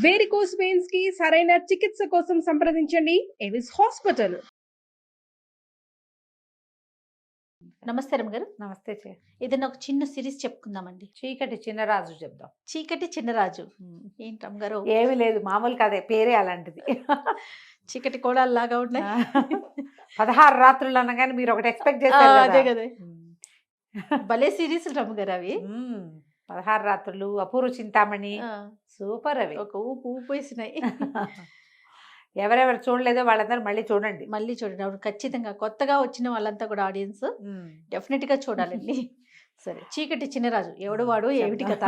Varicose veins కి సరైన చికిత్స కోసం సంప్రదించండి ఎవిస్ హాస్పిటల్. నమస్తే రమగారు. నమస్తే. ఏదైనా ఒక చిన్న సిరీస్ చెప్పుకుందామండి. చీకటి చిన్నరాజు చెప్దాం. చీకటి చిన్నరాజు ఏంటి రమగారు? ఏమి లేదు, మామూలు కదే, పేరే అలాంటిది. చీకటి కోడాల్లాగా ఉన్నాయి. 16 రాత్రులు అనగానే మీరు ఒకటి ఎక్స్పెక్ట్ చేస్తారు అదే కదా. భలే సిరీస్ రమగారు అవి. 16 రాత్రులు, అపూర్వ చింతామణి, సూపర్ అవి. ఒక ఊపు ఊపేసినాయి. ఎవరెవరు చూడలేదో వాళ్ళందరూ మళ్ళీ చూడండి. అప్పుడు ఖచ్చితంగా కొత్తగా వచ్చిన వాళ్ళంతా కూడా ఆడియన్స్ డెఫినెట్ గా చూడాలండి. సరే, చీకటి చిన్నరాజు ఎవడు వాడు, ఏమిటి కథ?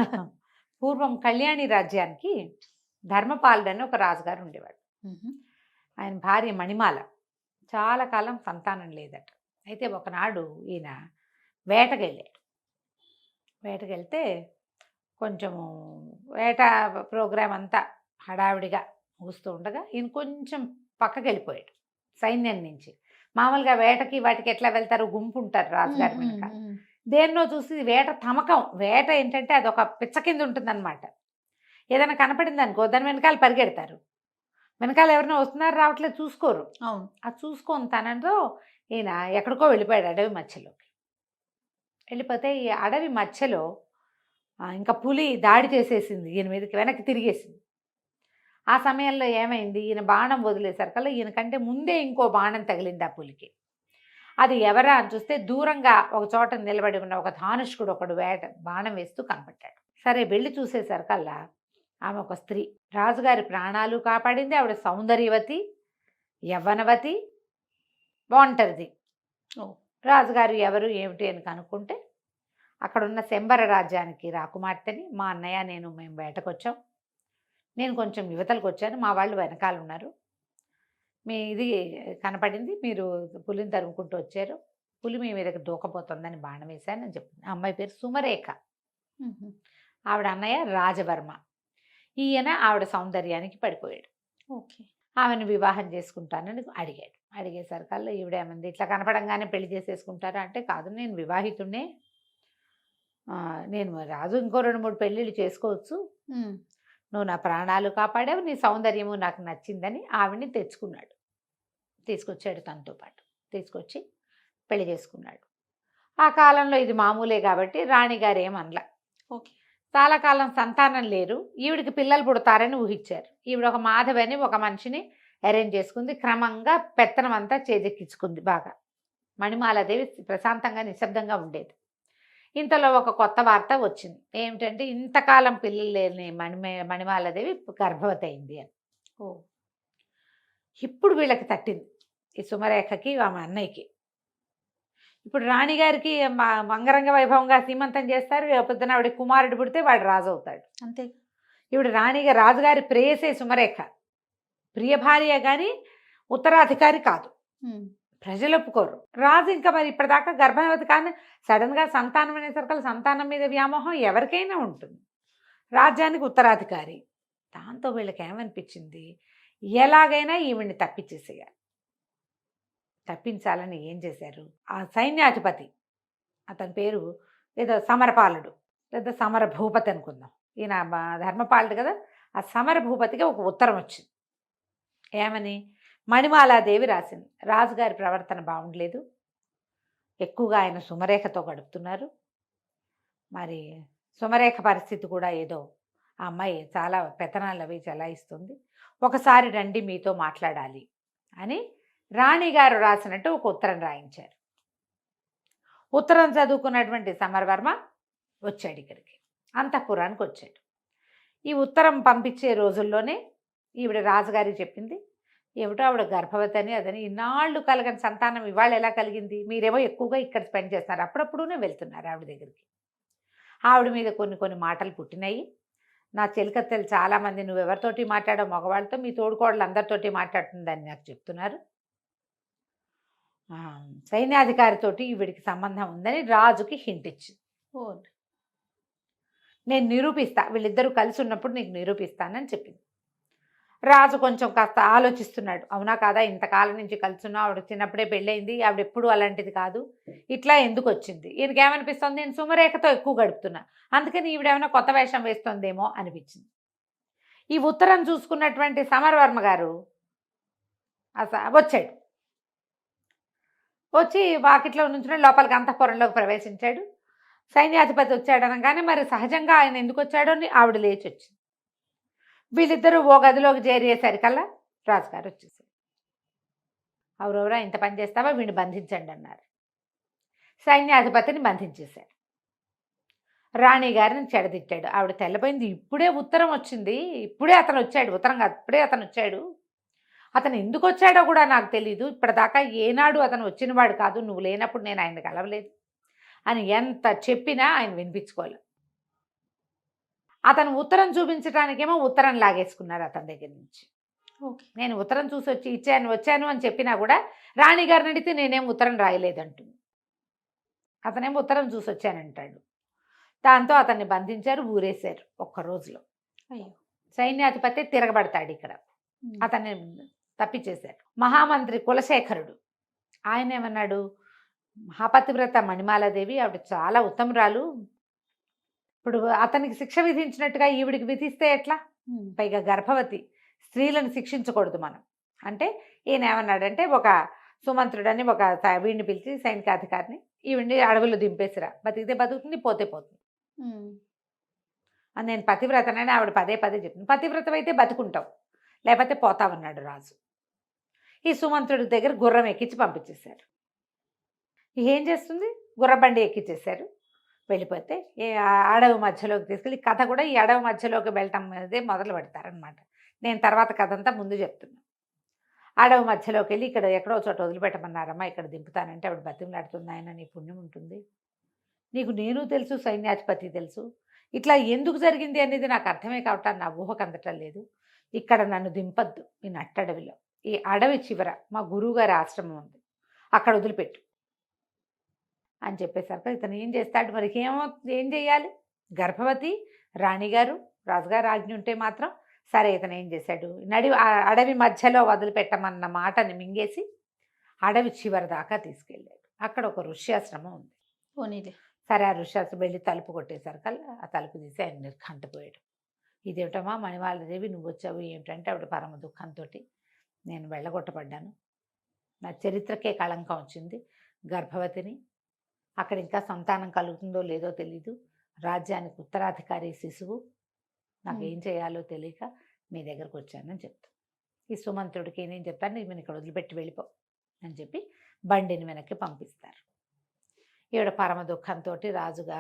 పూర్వం కళ్యాణి రాజ్యానికి ధర్మపాలుడు అని ఒక రాజుగారు ఉండేవాడు. ఆయన భార్య మణిమాల. చాలా కాలం సంతానం లేదట. అయితే ఒకనాడు ఈయన వేటకెళ్ళాడు. వేటకెళ్తే కొంచెము వేట ప్రోగ్రాం అంతా హడావిడిగా ముగుస్తూ ఉండగా ఈయన కొంచెం పక్కకి వెళ్ళిపోయాడు సైన్యం నుంచి. మామూలుగా వేటకి వాటికి ఎట్లా వెళ్తారు, గుంపు ఉంటారు రాజుగారి వెనక. దేన్నో చూసి వేట తమకం. వేట ఏంటంటే అది ఒక పిచ్చ కింద ఉంటుందన్నమాట. ఏదైనా కనపడింది అనుకో దాని వెనకాల పరిగెడతారు. వెనకాల ఎవరైనా వస్తున్నారు రావట్లేదు చూసుకోరు. అవును. అది చూసుకొని తనతో ఈయన ఎక్కడికో వెళ్ళిపోయాడు అడవి మధ్యలోకి. వెళ్ళిపోతే ఈ అడవి మధ్యలో ఇంకా పులి దాడి చేసేసింది ఈయన మీదకి, వెనక్కి తిరిగేసింది. ఆ సమయంలో ఏమైంది, ఈయన బాణం వదిలేసరికల్లా ఈయన కంటే ముందే ఇంకో బాణం తగిలింది ఆ పులికి. అది ఎవరా అని చూస్తే దూరంగా ఒక చోట నిలబడి ఉన్న ఒక ధానుష్కుడు ఒకడు బాణం వేస్తూ కనపడ్డాడు. సరే వెళ్ళి చూసేసరికల్లా ఆమె ఒక స్త్రీ, రాజుగారి ప్రాణాలు కాపాడింది. ఆవిడ సౌందర్యవతి, యవ్వనవతి, ఒంటరిది. రాజుగారు ఎవరు ఏమిటి అని కనుక్కుంటే అక్కడున్న శంబర రాజ్యానికి రాకుమార్తెని, మా అన్నయ్య మేము వేటకొచ్చాం, నేను కొంచెం యువతలకు వచ్చాను, మా వాళ్ళు వెనకాల ఉన్నారు, మీ ఇది కనపడింది, మీరు పులిని తరుముకుంటూ వచ్చారు, పులి మీ మీదకి దూకపోతుందని బాణం వేశాను అని చెప్పింది. ఆ అమ్మాయి పేరు సుమరేఖ. ఆవిడ అన్నయ్య రాజవర్మ. ఈయన ఆవిడ సౌందర్యానికి పడిపోయాడు. ఓకే. ఆమెను వివాహం చేసుకుంటానని అడిగాడు. అడిగేసరికల్లా ఈవిడేమంది, ఇట్లా కనపడంగానే పెళ్లి చేసేసుకుంటారా అంటే, కాదు నేను వివాహితుడినే, నేను రాజు ఇంకో 2-3 పెళ్ళిళ్ళు చేసుకోవచ్చు, నువ్వు నా ప్రాణాలు కాపాడావు, నీ సౌందర్యము నాకు నచ్చిందని ఆవిడ్ని తీసుకొచ్చాడు తనతో పాటు. తీసుకొచ్చి పెళ్లి చేసుకున్నాడు. ఆ కాలంలో ఇది మామూలే కాబట్టి రాణిగారు ఏమనలా. ఓకే. చాలా కాలం సంతానం లేరు, ఈవిడికి పిల్లలు పుడతారని ఊహించారు. ఈవిడ ఒక మాధవి అని ఒక మనిషిని అరేంజ్ చేసుకుంది. క్రమంగా పెత్తనం అంతా చేజెక్కించుకుంది బాగా. మణిమాలాదేవి ప్రశాంతంగా నిశ్శబ్దంగా ఉండేది. ఇంతలో ఒక కొత్త వార్త వచ్చింది. ఏమిటంటే ఇంతకాలం పిల్లలు లేని మణిమాలాదేవి గర్భవతి అయింది అని. ఇప్పుడు వీళ్ళకి తట్టింది, ఈ సుమరేఖకి ఆమె అన్నయ్యకి. ఇప్పుడు రాణిగారికి అంగరంగ వైభవంగా సీమంతం చేస్తారు. పొద్దున ఆవిడ కుమారుడు పుడితే వాడు రాజు అవుతాడు, అంతే. ఈవిడ రాణిగా రాజుగారి ప్రేయసే సుమరేఖ, ప్రియ భార్య కానీ ఉత్తరాధికారి కాదు. ప్రజలు ఒప్పుకోరు. రాజు ఇంకా మరి ఇప్పటిదాకా గర్భవతి కానీ సడన్గా సంతానం అనేసరికి సంతానం మీద వ్యామోహం ఎవరికైనా ఉంటుంది. రాజ్యానికి ఉత్తరాధికారి. దాంతో వీళ్ళకి ఏమనిపించింది, ఎలాగైనా ఈవిడ్ని తప్పించేసేయాలి. తప్పించాలని ఏం చేశారు, ఆ సైన్యాధిపతి, అతని పేరు ఏదో సమరపాలుడు లేదా సమర భూపతి అనుకుందాం, ఈయన ధర్మపాలుడు కదా, ఆ సమర భూపతికి ఒక ఉత్తరం వచ్చింది. ఏమని, మణిమాలాదేవి రాసింది, రాజుగారి ప్రవర్తన బాగుండలేదు, ఎక్కువగా ఆయన సుమరేఖతో గడుపుతున్నారు, మరి సుమరేఖ పరిస్థితి కూడా ఏదో, ఆ అమ్మాయి చాలా పెత్తనాలు అవి చెలాయిస్తుంది, ఒకసారి రండి మీతో మాట్లాడాలి అని రాణిగారు రాసినట్టు ఒక ఉత్తరం రాయించారు. ఉత్తరం చదువుకున్నటువంటి సమరవర్మ వచ్చాడు ఇక్కడికి, అంతఃపురానికి వచ్చాడు. ఈ ఉత్తరం పంపించే రోజుల్లోనే ఈవిడ రాజుగారికి చెప్పింది, ఏమిటో ఆవిడ గర్భవతి అని, అదని, ఇన్నాళ్ళు కలగని సంతానం ఇవాళ ఎలా కలిగింది, మీరేమో ఎక్కువగా ఇక్కడ స్పెండ్ చేస్తున్నారు, అప్పుడప్పుడునే వెళ్తున్నారు ఆవిడ దగ్గరికి. ఆవిడ మీద కొన్ని మాటలు పుట్టినాయి. నా చెలికత్తెలు చాలామంది, నువ్వెవరితోటి మాట్లాడో మగవాళ్ళతో, మీ తోడుకోడలు అందరితోటి మాట్లాడుతుందని నాకు చెప్తున్నారు, సైన్యాధికారితోటి ఈవిడికి సంబంధం ఉందని రాజుకి హింట్ ఇచ్చింది. నేను నిరూపిస్తా, వీళ్ళిద్దరూ కలిసి ఉన్నప్పుడు నీకు నిరూపిస్తానని చెప్పింది. రాజు కొంచెం కాస్త ఆలోచిస్తున్నాడు, అవునా కాదా, ఇంతకాలం నుంచి కలుసున్నా, ఆవిడ చిన్నప్పుడే పెళ్ళయింది, ఆవిడ ఎప్పుడు అలాంటిది కాదు, ఇట్లా ఎందుకు వచ్చింది, ఈయనకి ఏమనిపిస్తుంది, నేను సుమరేఖతో ఎక్కువ గడుపుతున్నా, అందుకని ఈవిడేమైనా కొత్త వేషం వేస్తుందేమో అనిపించింది. ఈ ఉత్తరం చూసుకున్నటువంటి సమరవర్మ గారు వచ్చాడు. వచ్చి వాకిట్లో నుంచి లోపలికి అంతఃపురంలోకి ప్రవేశించాడు. సైన్యాధిపతి వచ్చాడు అనగానే మరి సహజంగా ఆయన ఎందుకు వచ్చాడో అని ఆవిడ లేచి వచ్చింది. వీళ్ళిద్దరూ ఓ గదిలోకి చేరేసరికల్లా రాజుగారు వచ్చేసారు. ఎవరెవరా ఇంత పని చేస్తావా, వీడిని బంధించండి అన్నారు. సైన్యాధిపతిని బంధించేశాడు. రాణి గారిని చెడదిట్టాడు. ఆవిడ తెల్లపోయింది. ఇప్పుడే ఉత్తరం వచ్చింది, ఇప్పుడే అతను వచ్చాడు, ఉత్తరం కాదు ఇప్పుడే అతను వచ్చాడు, అతను ఎందుకు వచ్చాడో కూడా నాకు తెలీదు, ఇప్పటిదాకా ఏనాడు అతను వచ్చినవాడు కాదు, నువ్వు లేనప్పుడు నేను ఆయన కలవలేదు అని ఎంత చెప్పినా ఆయన వినిపించుకోలేదు. అతను ఉత్తరం చూపించడానికేమో ఉత్తరం లాగేసుకున్నారు అతని దగ్గర నుంచి. నేను ఉత్తరం చూసి వచ్చాను అని చెప్పినా కూడా రాణిగారిని అడిగితే నేనేం ఉత్తరం రాయలేదంటుంది. అతనేమో ఉత్తరం చూసి వచ్చానంటాడు. దాంతో అతన్ని బంధించారు, ఊరేశారు ఒక్క రోజులో. సైన్యాధిపతి తిరగబడతాడు ఇక్కడ, అతన్ని తప్పించేశారు. మహామంత్రి కులశేఖరుడు ఆయన ఏమన్నాడు, మహాపతివ్రత మణిమాలాదేవి ఆవిడ చాలా ఉత్తమురాలు, ఇప్పుడు అతనికి శిక్ష విధించినట్టుగా ఈవిడికి విధిస్తే ఎట్లా, పైగా గర్భవతి, స్త్రీలను శిక్షించకూడదు మనం అంటే. ఈయన ఏమన్నాడంటే, ఒక సుమంత్రుడని ఒక వీడిని పిలిచి సైనికాధికారిని, ఈవిడిని అడవుల్లో దింపేసిరా, బతికితే బతుకుతుంది, పోతే పోతుంది అని. నేను పతివ్రతనని ఆవిడ పదే పదే చెప్పింది. పతివ్రతమైతే బతుకుంటావు, లేకపోతే పోతావన్నాడు రాజు. ఈ సుమంత్రుడి దగ్గర గుర్రం ఎక్కించి పంపించేశారు. ఏం చేస్తుంది, గుర్రబండి ఎక్కించేశారు. వెళ్ళిపోతే అడవి మధ్యలోకి తీసుకెళ్ళి, కథ కూడా ఈ అడవి మధ్యలోకి వెళ్ళటం అనేది మొదలు పెడతారనమాట. నేను తర్వాత కథ అంతా ముందు చెప్తున్నాను. అడవి మధ్యలోకి వెళ్ళి ఇక్కడ ఎక్కడో చోట వదిలిపెట్టమన్నారమ్మా, ఇక్కడ దింపుతానంటే ఆవిడ బతిమలాడుతుంది, ఆయన నీ పుణ్యం ఉంటుంది, నీకు నేను తెలుసు, సైన్యాధిపతి తెలుసు, ఇట్లా ఎందుకు జరిగింది అనేది నాకు అర్థమే కావటం, నా ఊహకు అందటం లేదు, ఇక్కడ నన్ను దింపద్దు, ఈ నట్టడవిలో, ఈ అడవి చివర మా గురువుగారి ఆశ్రమం ఉంది, అక్కడ వదిలిపెట్టు అని చెప్పేసరికి ఇతను ఏం చేస్తాడు మరి, ఏం చేయాలి, గర్భవతి రాణిగారు, రాజుగారు ఆజ్ఞ ఉంటే మాత్రం సరే. ఇతను ఏం చేశాడు, అడవి మధ్యలో వదిలిపెట్టమన్న మాటని మింగేసి అడవి చివరి దాకా తీసుకెళ్ళాడు. అక్కడ ఒక ఋష్యాశ్రమం ఉంది. పోనీలే. సరే, ఆ ఋష్యాశ్రమం వెళ్ళి తలుపు కొట్టేసరికల్లా ఆ తలుపు తీసి ఆయన నిర్ఘంటపోయాడు. ఇదేమిటమ్మా మణిమాలాదేవి, నువ్వు వచ్చావు ఏమిటంటే, ఆవిడ పరమ దుఃఖంతో, నేను వెళ్ళగొట్టబడ్డాను, నా చరిత్రకే కళంకం వచ్చింది, గర్భవతిని, అక్కడ ఇంకా సంతానం కలుగుతుందో లేదో తెలీదు, రాజ్యానికి ఉత్తరాధికారి శిశువు, నాకు ఏం చేయాలో తెలియక మీ దగ్గరకు వచ్చానని చెప్తాను. ఈ సుమంత్రుడికి నేను చెప్తాను, నేను ఇక్కడ వదిలిపెట్టి వెళ్ళిపో అని చెప్పి బండిని వెనక్కి పంపిస్తారు. ఈవిడ పరమ దుఃఖంతో రాజుగా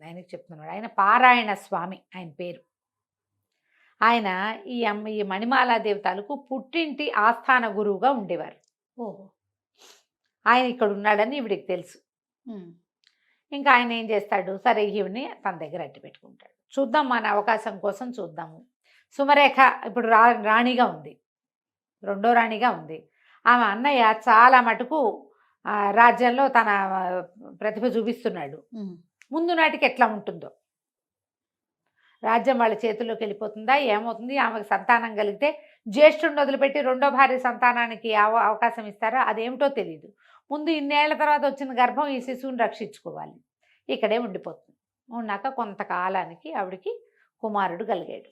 ఆయనకి చెప్తున్నాడు. ఆయన పారాయణ స్వామి ఆయన పేరు. ఆయన ఈ మణిమాలాదేవి తాలూకు పుట్టింటి ఆస్థాన గురువుగా ఉండేవారు. ఓహో. ఆయన ఇక్కడ ఉన్నాడని ఈవిడికి తెలుసు. ఇంకా ఆయన ఏం చేస్తాడు, సరే ఈవిని తన దగ్గర అట్టి పెట్టుకుంటాడు. చూద్దాం, మన అవకాశం కోసం చూద్దాము. సుమరేఖ ఇప్పుడు రాణిగా ఉంది, రెండో రాణిగా ఉంది. ఆమె అన్నయ్య చాలా మటుకు రాజ్యంలో తన ప్రతిభ చూపిస్తున్నాడు. ముందు నాటికి ఎట్లా ఉంటుందో, రాజ్యం వాళ్ళ చేతుల్లోకి వెళ్ళిపోతుందా, ఏమవుతుంది, ఆమెకు సంతానం కలిగితే జ్యేష్ఠుడిని వదిలిపెట్టి రెండో భార్య సంతానానికి అవకాశం ఇస్తారా, అదేమిటో తెలియదు. ముందు ఇన్నేళ్ల తర్వాత వచ్చిన గర్భం ఈ శిశువుని రక్షించుకోవాలి, ఇక్కడే ఉండిపోతుంది. ఉన్నాక కొంతకాలానికి ఆవిడికి కుమారుడు కలిగాడు,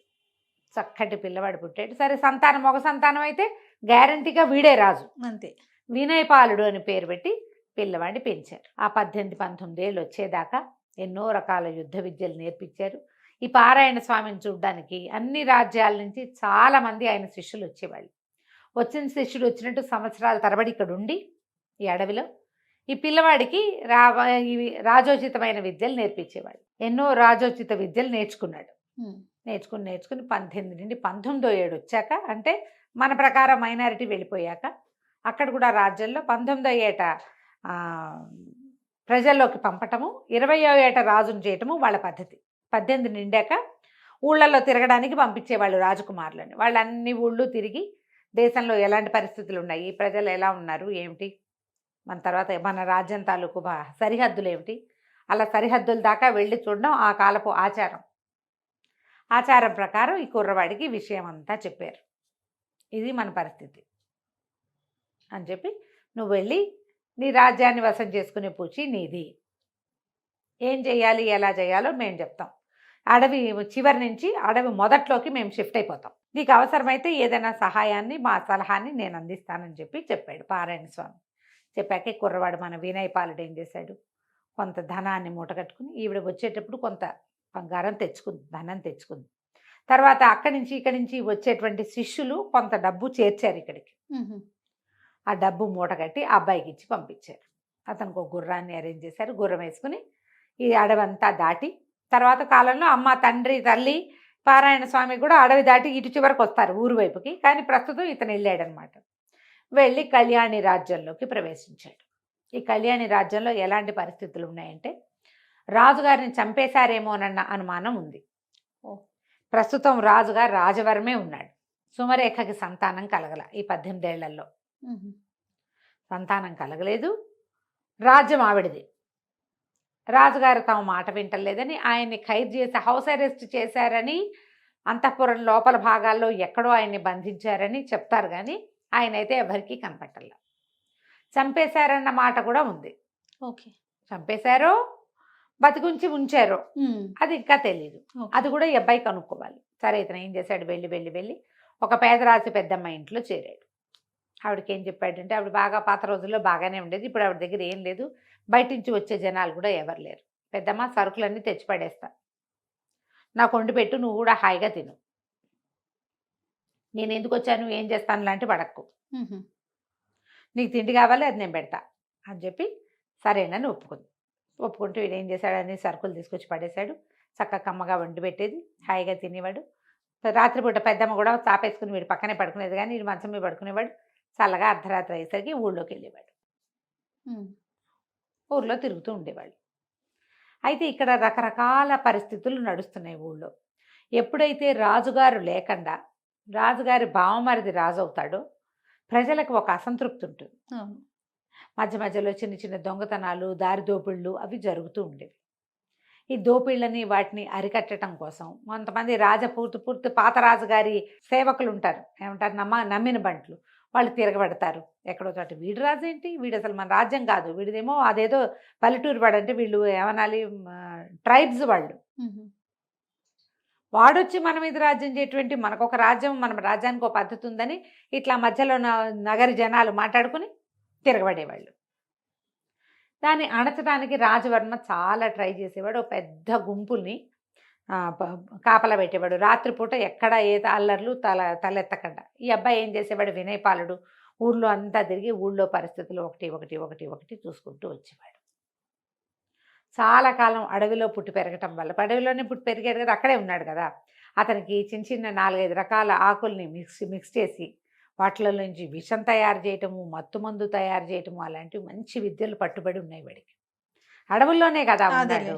చక్కటి పిల్లవాడు పుట్టాడు. సరే, సంతానం మగ సంతానం అయితే గ్యారంటీగా వీడే రాజు, అంతే. వినయపాలుడు అని పేరు పెట్టి పిల్లవాడిని పెంచారు. ఆ 18-19 ఏళ్ళు వచ్చేదాకా ఎన్నో రకాల యుద్ధ విద్యలు నేర్పించారు. ఈ పారాయణ స్వామిని చూడడానికి అన్ని రాజ్యాల నుంచి చాలామంది ఆయన శిష్యులు వచ్చేవాళ్ళు. వచ్చిన శిష్యుడు వచ్చినట్టు సంవత్సరాల తరబడి ఇక్కడ ఉండి ఈ అడవిలో ఈ పిల్లవాడికి రాజోచితమైన విద్యలు నేర్పించేవాళ్ళు. ఎన్నో రాజోచిత విద్యలు నేర్చుకున్నాడు. నేర్చుకుని 18 నుండి 19వ ఏడు వచ్చాక, అంటే మన ప్రకారం మైనారిటీ వెళ్ళిపోయాక, అక్కడ కూడా రాజ్యంలో 19వ ఏట ప్రజల్లోకి పంపటము, 20వ ఏట రాజును చేయటము వాళ్ళ పద్ధతి. 18 నిండాక ఊళ్ళల్లో తిరగడానికి పంపించేవాళ్ళు రాజకుమారులని. వాళ్ళు అన్ని ఊళ్ళు తిరిగి దేశంలో ఎలాంటి పరిస్థితులు ఉన్నాయి, ప్రజలు ఎలా ఉన్నారు ఏమిటి, మన తర్వాత మన రాజ్యం తాలూకు సరిహద్దులు ఏమిటి, అలా సరిహద్దుల దాకా వెళ్ళి చూడడం ఆ కాలపు ఆచారం. ఆచారం ప్రకారం ఈ కుర్రవాడికి విషయం అంతా చెప్పారు, ఇది మన పరిస్థితి అని చెప్పి, నువ్వు వెళ్ళి నీ రాజ్యాన్ని వశం చేసుకునే పూచి నీది, ఏం చేయాలి ఎలా చేయాలో మేము చెప్తాం, అడవి చివరి నుంచి అడవి మొదట్లోకి మేము షిఫ్ట్ అయిపోతాం. నీకు అవసరమైతే ఏదైనా సహాయాన్ని మా సలహాన్ని నేను అందిస్తానని చెప్పి చెప్పాడు పారాయణ స్వామి. చెప్పాక కుర్రవాడు మన వినయ్ పాలుడు ఏం చేశాడు, కొంత ధనాన్ని మూటగట్టుకుని ఈవిడ వచ్చేటప్పుడు కొంత బంగారం తెచ్చుకుంది, ధనం తెచ్చుకుంది. తర్వాత అక్కడి నుంచి ఇక్కడి నుంచి వచ్చేటువంటి శిష్యులు కొంత డబ్బు చేర్చారు ఇక్కడికి. ఆ డబ్బు మూటగట్టి ఆ అబ్బాయికి ఇచ్చి పంపించారు. అతనికి ఒక గుర్రాన్ని అరేంజ్ చేశారు. గుర్రం వేసుకుని ఈ అడవంతా దాటి తర్వాత కాలంలో అమ్మ తండ్రి తల్లి పారాయణ స్వామి కూడా అడవి దాటి ఇటు చివరకు వస్తారు ఊరు వైపుకి. కానీ ప్రస్తుతం ఇతను వెళ్ళాడనమాట. వెళ్ళి కళ్యాణి రాజ్యంలోకి ప్రవేశించాడు. ఈ కళ్యాణి రాజ్యంలో ఎలాంటి పరిస్థితులు ఉన్నాయంటే రాజుగారిని చంపేశారేమోనన్న అనుమానం ఉంది. ప్రస్తుతం రాజుగారు రాజవరమే ఉన్నాడు. సుమరేఖకి సంతానం కలగల. ఈ 18 ఏళ్లలో సంతానం కలగలేదు. రాజ్యం ఆవిడది. రాజుగారు తమ మాట వింటలేదని ఆయన్ని ఖైదు చేసి హౌస్ అరెస్ట్ చేశారని, అంతఃపురం లోపల భాగాల్లో ఎక్కడో ఆయన్ని బంధించారని చెప్తారు. కానీ ఆయన అయితే ఎవరికీ కనపట్టలే. చంపేశారన్న మాట కూడా ఉంది. ఓకే, చంపేశారో బతికుంచి ఉంచారో అది ఇంకా తెలియదు. అది కూడా ఈ అబ్బాయి కనుక్కోవాలి. సరే ఇతను ఏం చేశాడు, వెళ్ళి ఒక పేదరాశి పెద్దమ్మ ఇంట్లో చేరాడు. ఆవిడకి ఏం చెప్పాడంటే, ఆవిడ బాగా పాత రోజుల్లో బాగానే ఉండేది. ఇప్పుడు ఆవిడ దగ్గర ఏం లేదు, బయట నుంచి వచ్చే జనాలు కూడా ఎవరు లేరు. పెద్దమ్మ సరుకులన్నీ తెచ్చి పడేస్తా, నాకు వండి పెట్టు, నువ్వు కూడా హాయిగా తిను, నేను ఎందుకు వచ్చాను ఏం చేస్తాను లాంటి పడక్కు, నీకు తిండి కావాలి అది నేను పెడతా అని చెప్పి సరేనని ఒప్పుకుంటూ వీడు ఏం చేశాడని సరుకులు తీసుకొచ్చి పడేశాడు. చక్కగా కమ్మగా వండి పెట్టేది, హాయిగా తినేవాడు. రాత్రిపూట పెద్దమ్మ కూడా చాపేసుకుని వీడు పక్కనే పడుకునేది, కానీ వీడు మంచం మీద పడుకునేవాడు. చల్లగా అర్ధరాత్రి అయ్యేసరికి ఊళ్ళోకి వెళ్ళేవాడు. ఊళ్ళో తిరుగుతూ ఉండేవాళ్ళు. అయితే ఇక్కడ రకరకాల పరిస్థితులు నడుస్తున్నాయి ఊళ్ళో. ఎప్పుడైతే రాజుగారు లేకుండా రాజుగారి బావమరిది రాజు అవుతాడో ప్రజలకు ఒక అసంతృప్తి ఉంటుంది. మధ్య మధ్యలో చిన్న చిన్న దొంగతనాలు, దారి దోపిళ్ళు అవి జరుగుతూ ఉండేవి. ఈ దోపిళ్ళని వాటిని అరికట్టడం కోసం కొంతమంది పూర్తి పాత రాజుగారి సేవకులు ఉంటారు, ఏమంటారు, నమ్మిన బంట్లు, వాళ్ళు తిరగబడతారు ఎక్కడో చోట. వీడు రాజు ఏంటి, వీడు అసలు మన రాజ్యం కాదు, వీడిదేమో అదేదో పల్లెటూరు వాడు, అంటే వీళ్ళు ఏమనాలి ట్రైబ్స్ వాళ్ళు, వాడొచ్చి మన మీద రాజ్యం చేయటువంటి, మనకొక రాజ్యం, మన రాజ్యానికి ఒక పద్ధతి ఉందని ఇట్లా మధ్యలో నగరి జనాలు మాట్లాడుకుని తిరగబడేవాళ్ళు. దాన్ని అణచడానికి రాజవర్మ చాలా ట్రై చేసేవాడు. ఒక పెద్ద గుంపుల్ని కాపలా పెట్టేవాడు. రాత్రిపూట ఎక్కడ ఏ అల్లర్లు తలెత్తకుండా. ఈ అబ్బాయి ఏం చేసేవాడు, వినయపాలుడు ఊళ్ళో అంతా తిరిగి ఊళ్ళో పరిస్థితులు ఒకటి చూసుకుంటూ వచ్చేవాడు. చాలా కాలం అడవిలో పుట్టి పెరగటం వల్ల, అడవిలోనే పుట్టి పెరిగాడు కదా, అక్కడే ఉన్నాడు కదా, అతనికి చిన్న చిన్న 4-5 రకాల ఆకుల్ని మిక్స్ చేసి వాటిలో నుంచి విషం తయారు చేయటము, మత్తుమందు తయారు చేయటము, అలాంటివి మంచి విద్యలు పట్టుబడి ఉన్నాయి వాడికి. అడవుల్లోనే కదా ఉన్నాడు.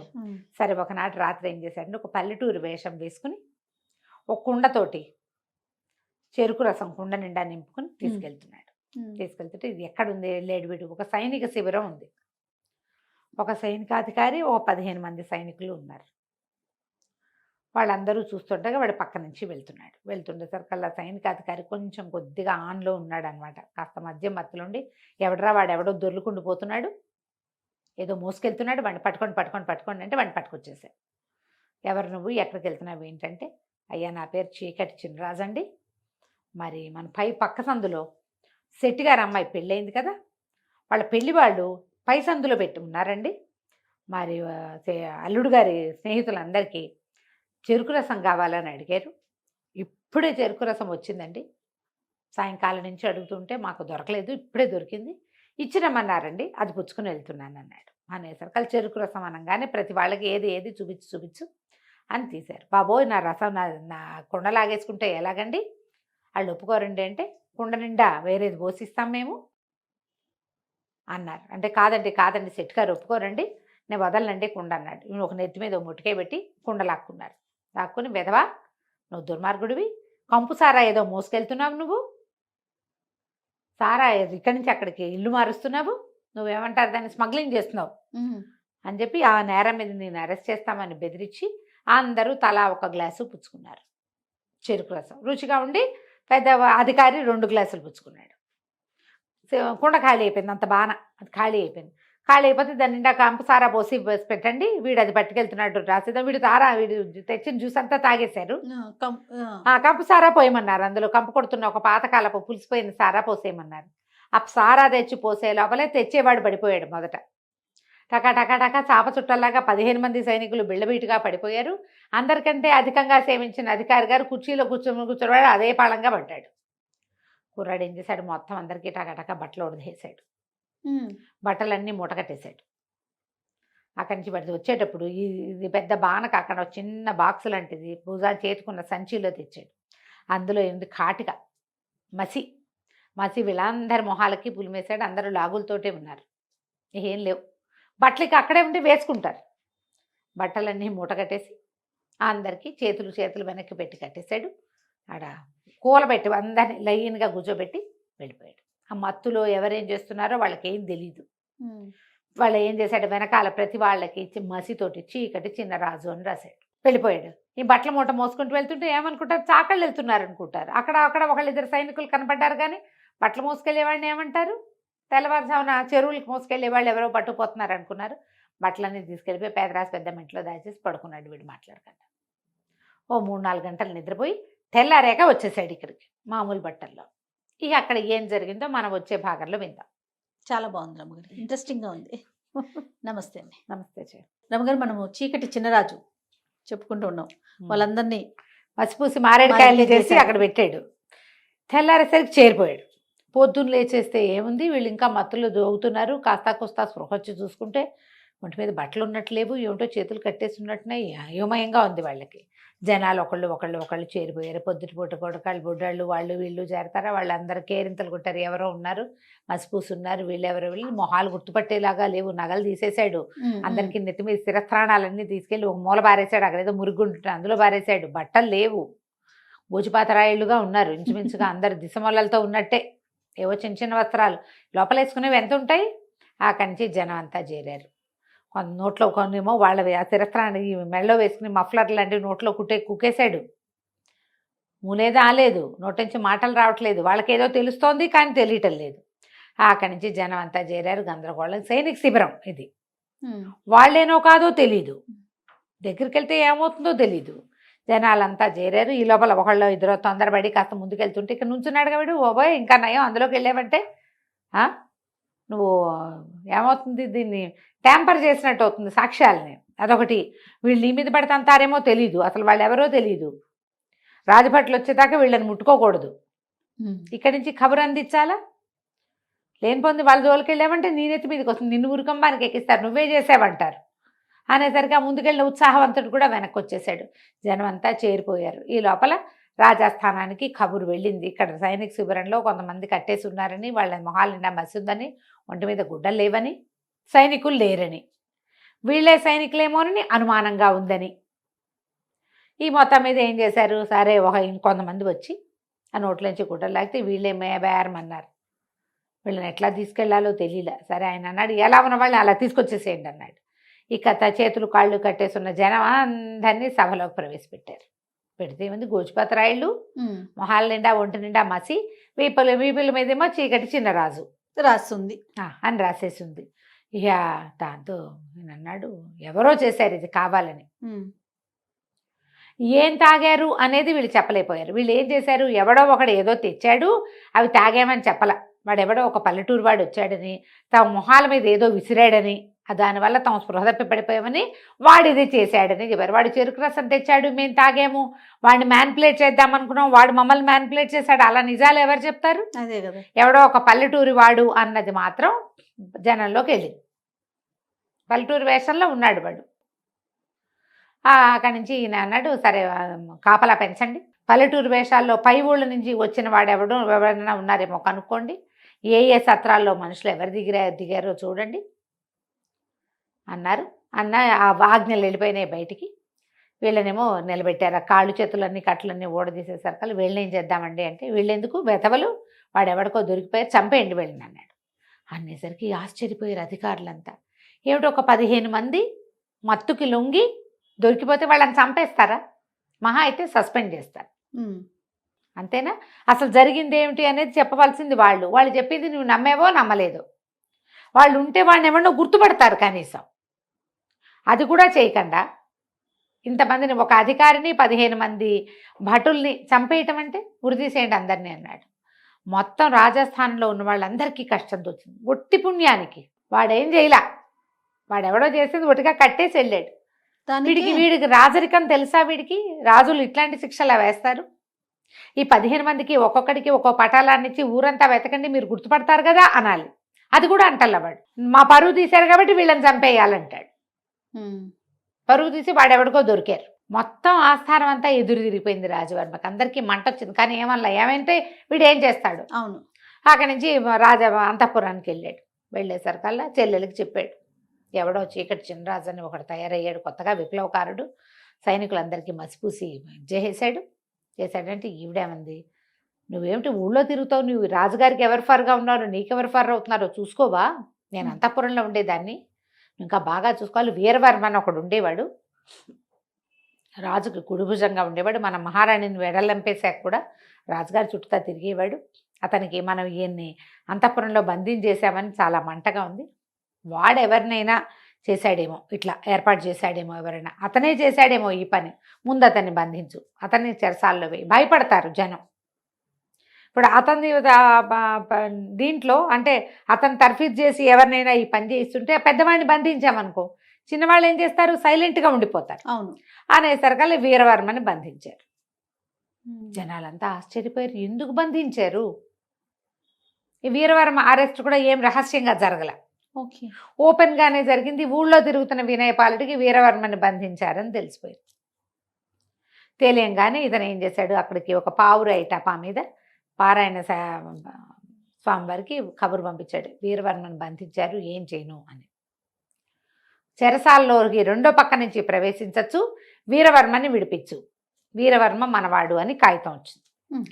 సరే ఒకనాటి రాత్రి ఏం చేశాడంటే, ఒక పల్లెటూరు వేషం వేసుకుని ఒక కుండతోటి చెరుకు రసం కుండ నిండా నింపుకొని తీసుకెళ్తున్నాడు. తీసుకెళ్తుంటే ఇది ఎక్కడుంది వెళ్ళాడు వీడు, ఒక సైనిక శిబిరం ఉంది. ఒక సైనికాధికారి, ఒక 15 మంది సైనికులు ఉన్నారు. వాళ్ళందరూ చూస్తుండగా వాడు పక్క నుంచి వెళ్తుండేసరికల్లా సైనికాధికారి కొంచెం కొద్దిగా ఆన్లో ఉన్నాడు అనమాట. కాస్త మధ్య మత్తులుండి, ఎవడరా వాడెవడో దొర్లుకుంటూ పోతున్నాడు, ఏదో మోసుకెళ్తున్నాడు, వాడిని పట్టుకోండి అంటే వాడిని పట్టుకొచ్చేసాడు. ఎవరు నువ్వు, ఎక్కడికి వెళ్తున్నావు ఏంటంటే, అయ్యా నా పేరు చీకటి చినరాజు అండి, మరి మన పక్క సందులో శెట్టిగారు అమ్మాయి పెళ్ళయింది కదా, వాళ్ళ పెళ్లి వాళ్ళు పై సందులో పెట్టి ఉన్నారండి, మరి అల్లుడు గారి స్నేహితులందరికీ చెరుకు రసం కావాలని అడిగారు, ఇప్పుడే చెరుకు రసం వచ్చిందండి, సాయంకాలం నుంచి అడుగుతుంటే మాకు దొరకలేదు, ఇప్పుడే దొరికింది, ఇచ్చిరమ్మన్నారండి, అది పుచ్చుకుని వెళ్తున్నాను అన్నాడు. అనేసరికి చెరుకు రసం అనగానే ప్రతి వాళ్ళకి ఏది చూపించు అని తీశారు. బాబోయ్ నా రసం నా కుండ లాగేసుకుంటే ఎలాగండి, వాళ్ళు ఒప్పుకోరండి అంటే, కుండ నిండా వేరేది పోసిస్తాం మేము అన్నారు. అంటే కాదండి సెట్ గారు ఒప్పుకోరండి, నేను వదలనండి కుండ అన్నాడు. ఈయన ఒక నెత్తి మీద ముట్టికే పెట్టి కుండ లాక్కున్నారు. లాక్కుని, వెధవా నువ్వు దుర్మార్గుడివి, కంపు సారా ఏదో మోసుకెళ్తున్నావు, నువ్వు సారా ఇక్కడి నుంచి అక్కడికి ఇల్లు మారుస్తున్నావు, నువ్వేమంటారు దాన్ని స్మగ్లింగ్ చేస్తున్నావు అని చెప్పి ఆ నేరం మీద నేను అరెస్ట్ చేస్తామని బెదిరించి అందరూ తలా ఒక గ్లాసు పుచ్చుకున్నారు. చెరుకు రసం రుచిగా ఉండి పెద్ద అధికారి 2 గ్లాసులు పుచ్చుకున్నాడు. కుండ ఖాళీ అయిపోయింది, అంత బాగా అది ఖాళీ అయిపోయింది. ఖాళీ అయిపోతే దాని నిండా కంపు సారా పోసి పెట్టండి, వీడు అది పట్టుకెళ్తున్నాడు రాసేద్దాం, వీడు తెచ్చిన జ్యూస్ అంతా తాగేశారు, కంపు సారా పోయమన్నారు. అందులో కంపు కొడుతున్న ఒక పాతకాలపు పులిసిపోయిన సారా పోసేయమన్నారు. ఆ సారా తెచ్చి పోసే లోపలే తెచ్చేవాడు పడిపోయాడు. మొదట టకా టకా టకా చాప చుట్టల్లాగా 15 మంది సైనికులు బిళ్ళబీటుగా పడిపోయారు. అందరికంటే అధికంగా సేవించిన అధికారి గారు కుర్చీలో కూర్చోవాడు అదే పాళంగా పడ్డాడు. కుర్రాడు ఏం చేశాడు, మొత్తం అందరికీ టకా బట్టలు ఉడదేశాడు, బట్టలన్నీ మూటకట్టేశాడు. అక్కడి నుంచి పడితే వచ్చేటప్పుడు ఇది పెద్ద బానక అక్కడ ఒక చిన్న బాక్స్ లాంటిది భుజా చేతుకున్న సంచిలో తెచ్చాడు. అందులో ఏంది కాటిక మసి వీళ్ళందరి మొహాలకి పులిమేశాడు. అందరూ లాగులతోటే ఉన్నారు, ఏం లేవు, బట్టలకి అక్కడే ఉండి వేసుకుంటారు. బట్టలన్నీ మూట కట్టేసి అందరికీ చేతులు వెనక్కి పెట్టి కట్టేశాడు. ఆడ కూలబెట్టి అందరినీ లైన్గా కూర్చోబెట్టి వెళ్ళిపోయాడు. ఆ మత్తులో ఎవరేం చేస్తున్నారో వాళ్ళకేం తెలీదు. వాళ్ళు ఏం చేశాడు, వెనకాల ప్రతి వాళ్ళకి మసితోటి చీకటి చిన్నరాజు అని రాశాడు. వెళ్ళిపోయాడు. ఈ బట్టల మూట మోసుకుంటూ వెళ్తుంటే ఏమనుకుంటారు, చాకళ్ళు వెళ్తున్నారు అనుకుంటారు. అక్కడ ఒకళ్ళిద్దరు సైనికులు కనపడ్డారు, కానీ బట్టలు మోసుకెళ్ళేవాడిని ఏమంటారు, తెల్లవారుజామున చెరువులకు మోసుకెళ్ళే వాళ్ళు ఎవరో పట్టుకుపోతున్నారు అనుకున్నారు. బట్టలన్నీ తీసుకెళ్ళిపోయి పేదరాశి పెద్ద ఇంట్లో దాచేసి పడుకున్నాడు వీడు మాట్లాడకుండా. ఓ 3-4 గంటలు నిద్రపోయి తెల్లారాక వచ్చేసాడు ఇక్కడికి మామూలు బట్టల్లో. ఇక అక్కడ ఏం జరిగిందో మనం వచ్చే భాగంలో విందాం. చాలా బాగుంది రమ్మగారు, ఇంట్రెస్టింగ్గా ఉంది. నమస్తే అండి. నమస్తే రమ్మగారు, మనము చీకటి చిన్నరాజు చెప్పుకుంటూ ఉన్నాం. వాళ్ళందరినీ మసిపూసి మారేడుకాయలు చేసి అక్కడ పెట్టాడు. తెల్లారేసరికి చేరిపోయాడు. పొద్దున్న లేచేస్తే ఏముంది, వీళ్ళు ఇంకా మత్తులో దోగుతున్నారు. కాస్తా కోస్తా స్పృహ వచ్చి చూసుకుంటే ఒంటి మీద బట్టలు ఉన్నట్లేవు, ఏమిటో చేతులు కట్టేసి ఉన్నట్టున్నాయి. అయోమయంగా ఉంది వాళ్ళకి. జనాలు ఒకళ్ళు చేరిపోయారు. పొద్దుటిపూట కొడకాళ్ళు బుడ్డాళ్ళు వాళ్ళు వీళ్ళు చేరతారా, వాళ్ళందరూ కేరింతలు కొట్టారు. ఎవరో ఉన్నారు, మసిపూసి ఉన్నారు, వీళ్ళు మొహాలు గుర్తుపట్టేలాగా లేవు. నగలు తీసేశాడు, అందరికీ నెత్తి మీద స్థిరస్థానాలన్నీ తీసుకెళ్ళి ఒక మూల బారేశాడు. అక్కడేదో మురుగుంటుంటే అందులో బారేశాడు. బట్టలు లేవు, భోజపాతరాయిళ్ళుగా ఉన్నారు ఇంచుమించుగా. అందరు దిశమొల్లలతో ఉన్నట్టే, ఏవో చిన్న వస్త్రాలు లోపల వేసుకునేవి ఎంత ఉంటాయి. అక్కడి నుంచి జనం అంతా చేరారు. కొంత నోట్లో కొన్నేమో వాళ్ళ ఆ శిరస్త్రాన్ని మెళ్ళలో వేసుకుని మఫ్లర్ లాంటివి నోట్లో కుక్కేశాడు. మూలేదా ఆలేదు, నోటి నుంచి మాటలు రావట్లేదు. వాళ్ళకి ఏదో తెలుస్తోంది కానీ తెలియటం లేదు. అక్కడి నుంచి జనం అంతా చేరారు. గందరగోళం. సైనిక శిబిరం ఇది. వాళ్ళేనో కాదో తెలీదు, దగ్గరికి వెళ్తే ఏమవుతుందో తెలీదు. జనాలంతా చేరారు. ఈ లోపల ఒకళ్ళు ఇద్దరు తొందరపడి కాస్త ముందుకెళ్తుంటే ఇక్కడ నుంచున్నాడు కాబట్టి ఓబోయ్ ఇంకా నయం అందులోకి వెళ్ళామంటే నువ్వు ఏమవుతుంది, దీన్ని ట్యాంపర్ చేసినట్టు అవుతుంది సాక్ష్యాలని. అదొకటి. వీళ్ళు నీ మీద పడతాంతారేమో తెలీదు, అసలు వాళ్ళు ఎవరో తెలీదు. రాజభట్లు వచ్చేదాకా వీళ్ళని ముట్టుకోకూడదు. ఇక్కడి నుంచి ఖబర్ అందించాలా, లేనిపోంది వాళ్ళ జోలికి వెళ్ళామంటే నీ నెత్తి మీదకి వస్తుంది, నిన్ను ఉరికంబానికి ఎక్కిస్తారు, నువ్వే చేసావంటారు అనేసరికి ఆ ముందుకెళ్ళిన ఉత్సాహవంతుడు కూడా వెనక్కి వచ్చేసాడు. జనం అంతా చేరిపోయారు. ఈ లోపల రాజస్థానానికి కబురు వెళ్ళింది. ఇక్కడ సైనిక శిబిరంలో కొంతమంది కట్టేసి ఉన్నారని, వాళ్ళ మొహాలు నిండా మసిందని, ఒంటి మీద గుడ్డలు లేవని, సైనికులు లేరని, వీళ్ళే సైనికులేమోనని అనుమానంగా ఉందని. ఈ మొత్తం మీద ఏం చేశారు, సరే ఇంకొంతమంది వచ్చి ఆ నోట్లోంచి గుడ్డలు లాగితే వీళ్ళే బేరమన్నారు. వీళ్ళని ఎట్లా తీసుకెళ్లాలో తెలియలే. సరే ఆయన అన్నాడు, ఎలా ఉన్న వాళ్ళని అలా తీసుకొచ్చేసేయండి అన్నాడు. ఇక చేతులు కాళ్ళు కట్టేస్తున్న జనం అందరినీ సభలోకి ప్రవేశపెట్టారు. పెడితే ఏముంది, గోచిపాతరాయిళ్ళు, మొహాల నిండా ఒంటి నిండా మసి, వీపుల మీదేమో చీకటి చిన్నరాజు రాస్తుంది అని రాసేసి ఉంది. ఇక దాంతో నేను అన్నాడు, ఎవరో చేశారు ఇది కావాలని. ఏం తాగారు అనేది వీళ్ళు చెప్పలేకపోయారు. వీళ్ళు ఏం చేశారు, ఎవడో ఒకడు ఏదో తెచ్చాడు, అవి తాగామని చెప్పల. వాడెవడో ఒక పల్లెటూరు వాడు వచ్చాడని, తమ మొహాల మీద ఏదో విసిరాడని, దానివల్ల తమ స్పృహ తప్పి పడిపోయామని వాడిది చేశాడని చెప్పారు. వాడు చెరుకు రసం తెచ్చాడు, మేము తాగాము, వాడిని మ్యాన్పులేట్ చేద్దాం అనుకున్నాం, వాడు మమ్మల్ని మ్యాన్పులేట్ చేశాడు. అలా నిజాలు ఎవరు చెప్తారు? అదే కదా, ఎవడో ఒక పల్లెటూరి వాడు అన్నది మాత్రం జనంలోకి వెళ్ళింది. పల్లెటూరు వేషంలో ఉన్నాడు వాడు. అక్కడి నుంచి ఈయన అన్నాడు, సరే కాపలా పెంచండి, పల్లెటూరు వేషాల్లో పై ఊళ్ళ నుంచి వచ్చిన వాడు ఎవరైనా ఉన్నారేమో కనుక్కోండి, ఏ సత్రాల్లో మనుషులు ఎవరు దిగారో చూడండి అన్నారు. ఆ ఆజ్ఞలు వెళ్ళిపోయినాయి బయటికి. వీళ్ళనేమో నిలబెట్టారు. ఆ కాళ్ళు చేతులన్నీ కట్లన్నీ ఊడదీసేసరికి వీళ్ళని ఏం చేద్దామండి అంటే, వీళ్ళెందుకు వెతవలు, వాడెవడికో దొరికిపోయారు, చంపేయండి వీళ్ళని అన్నాడు. అనేసరికి ఆశ్చర్యపోయారు అధికారులంతా. ఏమిటి, ఒక 15 మంది మత్తుకి లొంగి దొరికిపోతే వాళ్ళని చంపేస్తారా? మహా అయితే సస్పెండ్ చేస్తారు, అంతేనా? అసలు జరిగింది ఏమిటి అనేది చెప్పవలసింది వాళ్ళు చెప్పింది నువ్వు నమ్మేవో నమ్మలేదో. వాళ్ళు ఉంటే వాడిని ఎవరినో గుర్తుపడతారు కనీసం. అది కూడా చేయకుండా ఇంతమందిని, ఒక అధికారిని 15 మంది భటుల్ని చంపేయటం అంటే ఉరిదీసేయండి అందరినీ అన్నాడు. మొత్తం రాజస్థాన్లో ఉన్న వాళ్ళందరికీ కష్టం వచ్చింది. ఒట్టి పుణ్యానికి వాడేం చేయలా, వాడెవడో చేసేది ఒట్టిగా కట్టేసి వెళ్ళాడు. వీడికి రాజరికం తెలుసా? వీడికి రాజులు ఇట్లాంటి శిక్షలా వేస్తారు? ఈ 15 మందికి ఒక్కొక్కడికి ఒక్కో పటాలాన్ని ఇచ్చి ఊరంతా వెతకండి మీరు గుర్తుపడతారు కదా అనాలి. అది కూడా అంటల్లవాడు. మా పరువు తీశారు కాబట్టి వీళ్ళని చంపేయాలంటాడు. పరువు తీసి వాడెవడికో దొరికారు. మొత్తం ఆస్థానం అంతా ఎదురు తిరిగిపోయింది రాజవర్మకి. అందరికీ మంట వచ్చింది. కానీ ఏమంటే వీడు ఏం చేస్తాడు? అవును. అక్కడి నుంచి రాజ అంతఃపురానికి వెళ్ళాడు. వెళ్ళేసరికల్లా చెల్లెలకి చెప్పాడు, ఎవడో చీకటి చిన్నరాజు అని ఒకడు తయారయ్యాడు కొత్తగా, విప్లవకారుడు, సైనికులందరికీ మసిపూసి చేశాడంటే ఈవిడేమంది, నువ్వేమిటి ఊళ్ళో తిరుగుతావు, నువ్వు రాజుగారికి ఎవరు ఫర్గా ఉన్నారు, నీకెవరు ఫర్ అవుతున్నారో చూసుకోవా, నేను అంతఃపురంలో ఉండేదాన్ని, ఇంకా బాగా చూసుకోవాలి. వీరవర్మ అని ఒకడు ఉండేవాడు, రాజుకి కుడిభుజంగా ఉండేవాడు, మన మహారాణిని వెడలంపేశాక కూడా రాజుగారి చుట్టూ తిరిగేవాడు. అతనికి మనం ఈయన్ని అంతఃపురంలో బంధించేసామని చాలా మంటగా ఉంది. వాడెవరినైనా చేశాడేమో, ఇట్లా ఏర్పాటు చేశాడేమో, ఎవరైనా అతనే చేశాడేమో ఈ పని, ముందు అతన్ని బంధించు, అతన్ని చెరసాల్లో వేయి. భయపడతారు జనం. ఇప్పుడు అతని దీంట్లో అంటే అతను తర్ఫీదు చేసి ఎవరినైనా ఈ పని చేయిస్తుంటే పెద్దవాడిని బంధించామనుకో, చిన్నవాళ్ళు ఏం చేస్తారు, సైలెంట్గా ఉండిపోతారు. అవును. అనేసరికల్లా వీరవర్మని బంధించారు. జనాలంతా ఆశ్చర్యపోయారు, ఎందుకు బంధించారు? ఈ వీరవర్మ అరెస్ట్ కూడా ఏం రహస్యంగా జరగల, ఓకే, ఓపెన్గానే జరిగింది. ఊళ్ళో తిరుగుతున్న వినయపాలుడికి వీరవర్మని బంధించారని తెలిసిపోయింది. తెలియంగానే ఇతను ఏం చేశాడు, అక్కడికి ఒక పావురాయి టపా మీద పారాయణ స్వామివారికి కబురు పంపించాడు, వీరవర్మని బంధించారు, ఏం చేయను అని. చెరసాల్లోకి రెండో పక్క నుంచి ప్రవేశించచ్చు, వీరవర్మని విడిపించు, వీరవర్మ మనవాడు అని కాగితం వచ్చింది.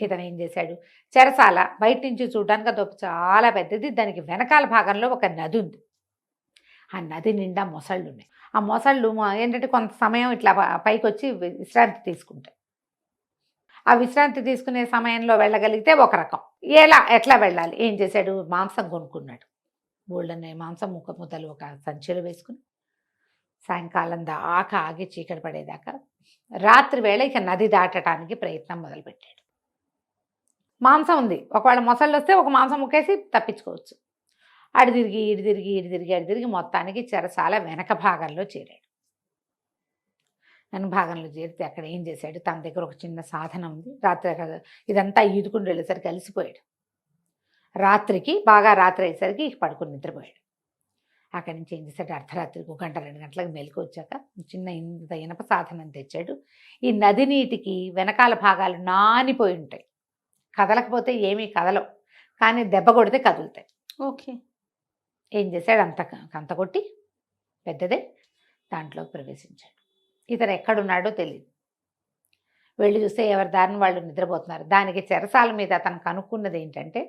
ఇతను ఏం చేశాడు, చెరసాల బయట నుంచి చూడడానికి అది చాలా పెద్దది, దానికి వెనకాల భాగంలో ఒక నది ఉంది. ఆ నది నిండా మొసళ్ళు ఉన్నాయి. ఆ మొసళ్ళు ఏంటంటే కొంత సమయం ఇట్లా పైకి వచ్చి విశ్రాంతి తీసుకుంటాయి. ఆ విశ్రాంతి తీసుకునే సమయంలో వెళ్ళగలిగితే ఒక రకం, ఎట్లా వెళ్ళాలి, ఏం చేశాడు, మాంసం కొనుక్కున్నాడు. బోల్డనే మాంసం ముద్దలు ఒక సంచిలో వేసుకుని సాయంకాలం దాకా ఆగి చీకటి పడేదాకా రాత్రి వేళ ఇక నది దాటడానికి ప్రయత్నం మొదలుపెట్టాడు. మాంసం ఉంది, ఒకవేళ మొసళ్ళు వస్తే ఒక మాంసం ముక్కేసి తప్పించుకోవచ్చు. అడి తిరిగి మొత్తానికి చెరసాల వెనక భాగంలో చేరాడు. వెనక భాగంలో చేరితే అక్కడ ఏం చేశాడు, తన దగ్గర ఒక చిన్న సాధనం ఉంది. రాత్రి ఇదంతా ఈదుకుంటూ వెళ్ళేసరికి అలసిపోయాడు. బాగా రాత్రి అయ్యేసరికి పడుకుని నిద్రపోయాడు. అక్కడి నుంచి ఏం చేశాడు, అర్ధరాత్రికి 1 గంట 2 గంటలకు మెలకు వచ్చాక చిన్న ఇనప సాధనం తెచ్చాడు. ఈ నది నీటికి వెనకాల భాగాలు నానిపోయి ఉంటాయి, కదలకపోతే ఏమీ కదలవు, కానీ దెబ్బ కొడితే కదులుతాయి. ఓకే. ఏం చేశాడు, అంత కొట్టి పెద్దదే దాంట్లోకి ప్రవేశించాడు. ఇతను ఎక్కడున్నాడో తెలియదు. వెళ్ళి చూస్తే ఎవరి దారిని వాళ్ళు నిద్రపోతున్నారు. దానికి చెరసాల మీద అతను కనుక్కున్నది ఏంటంటే,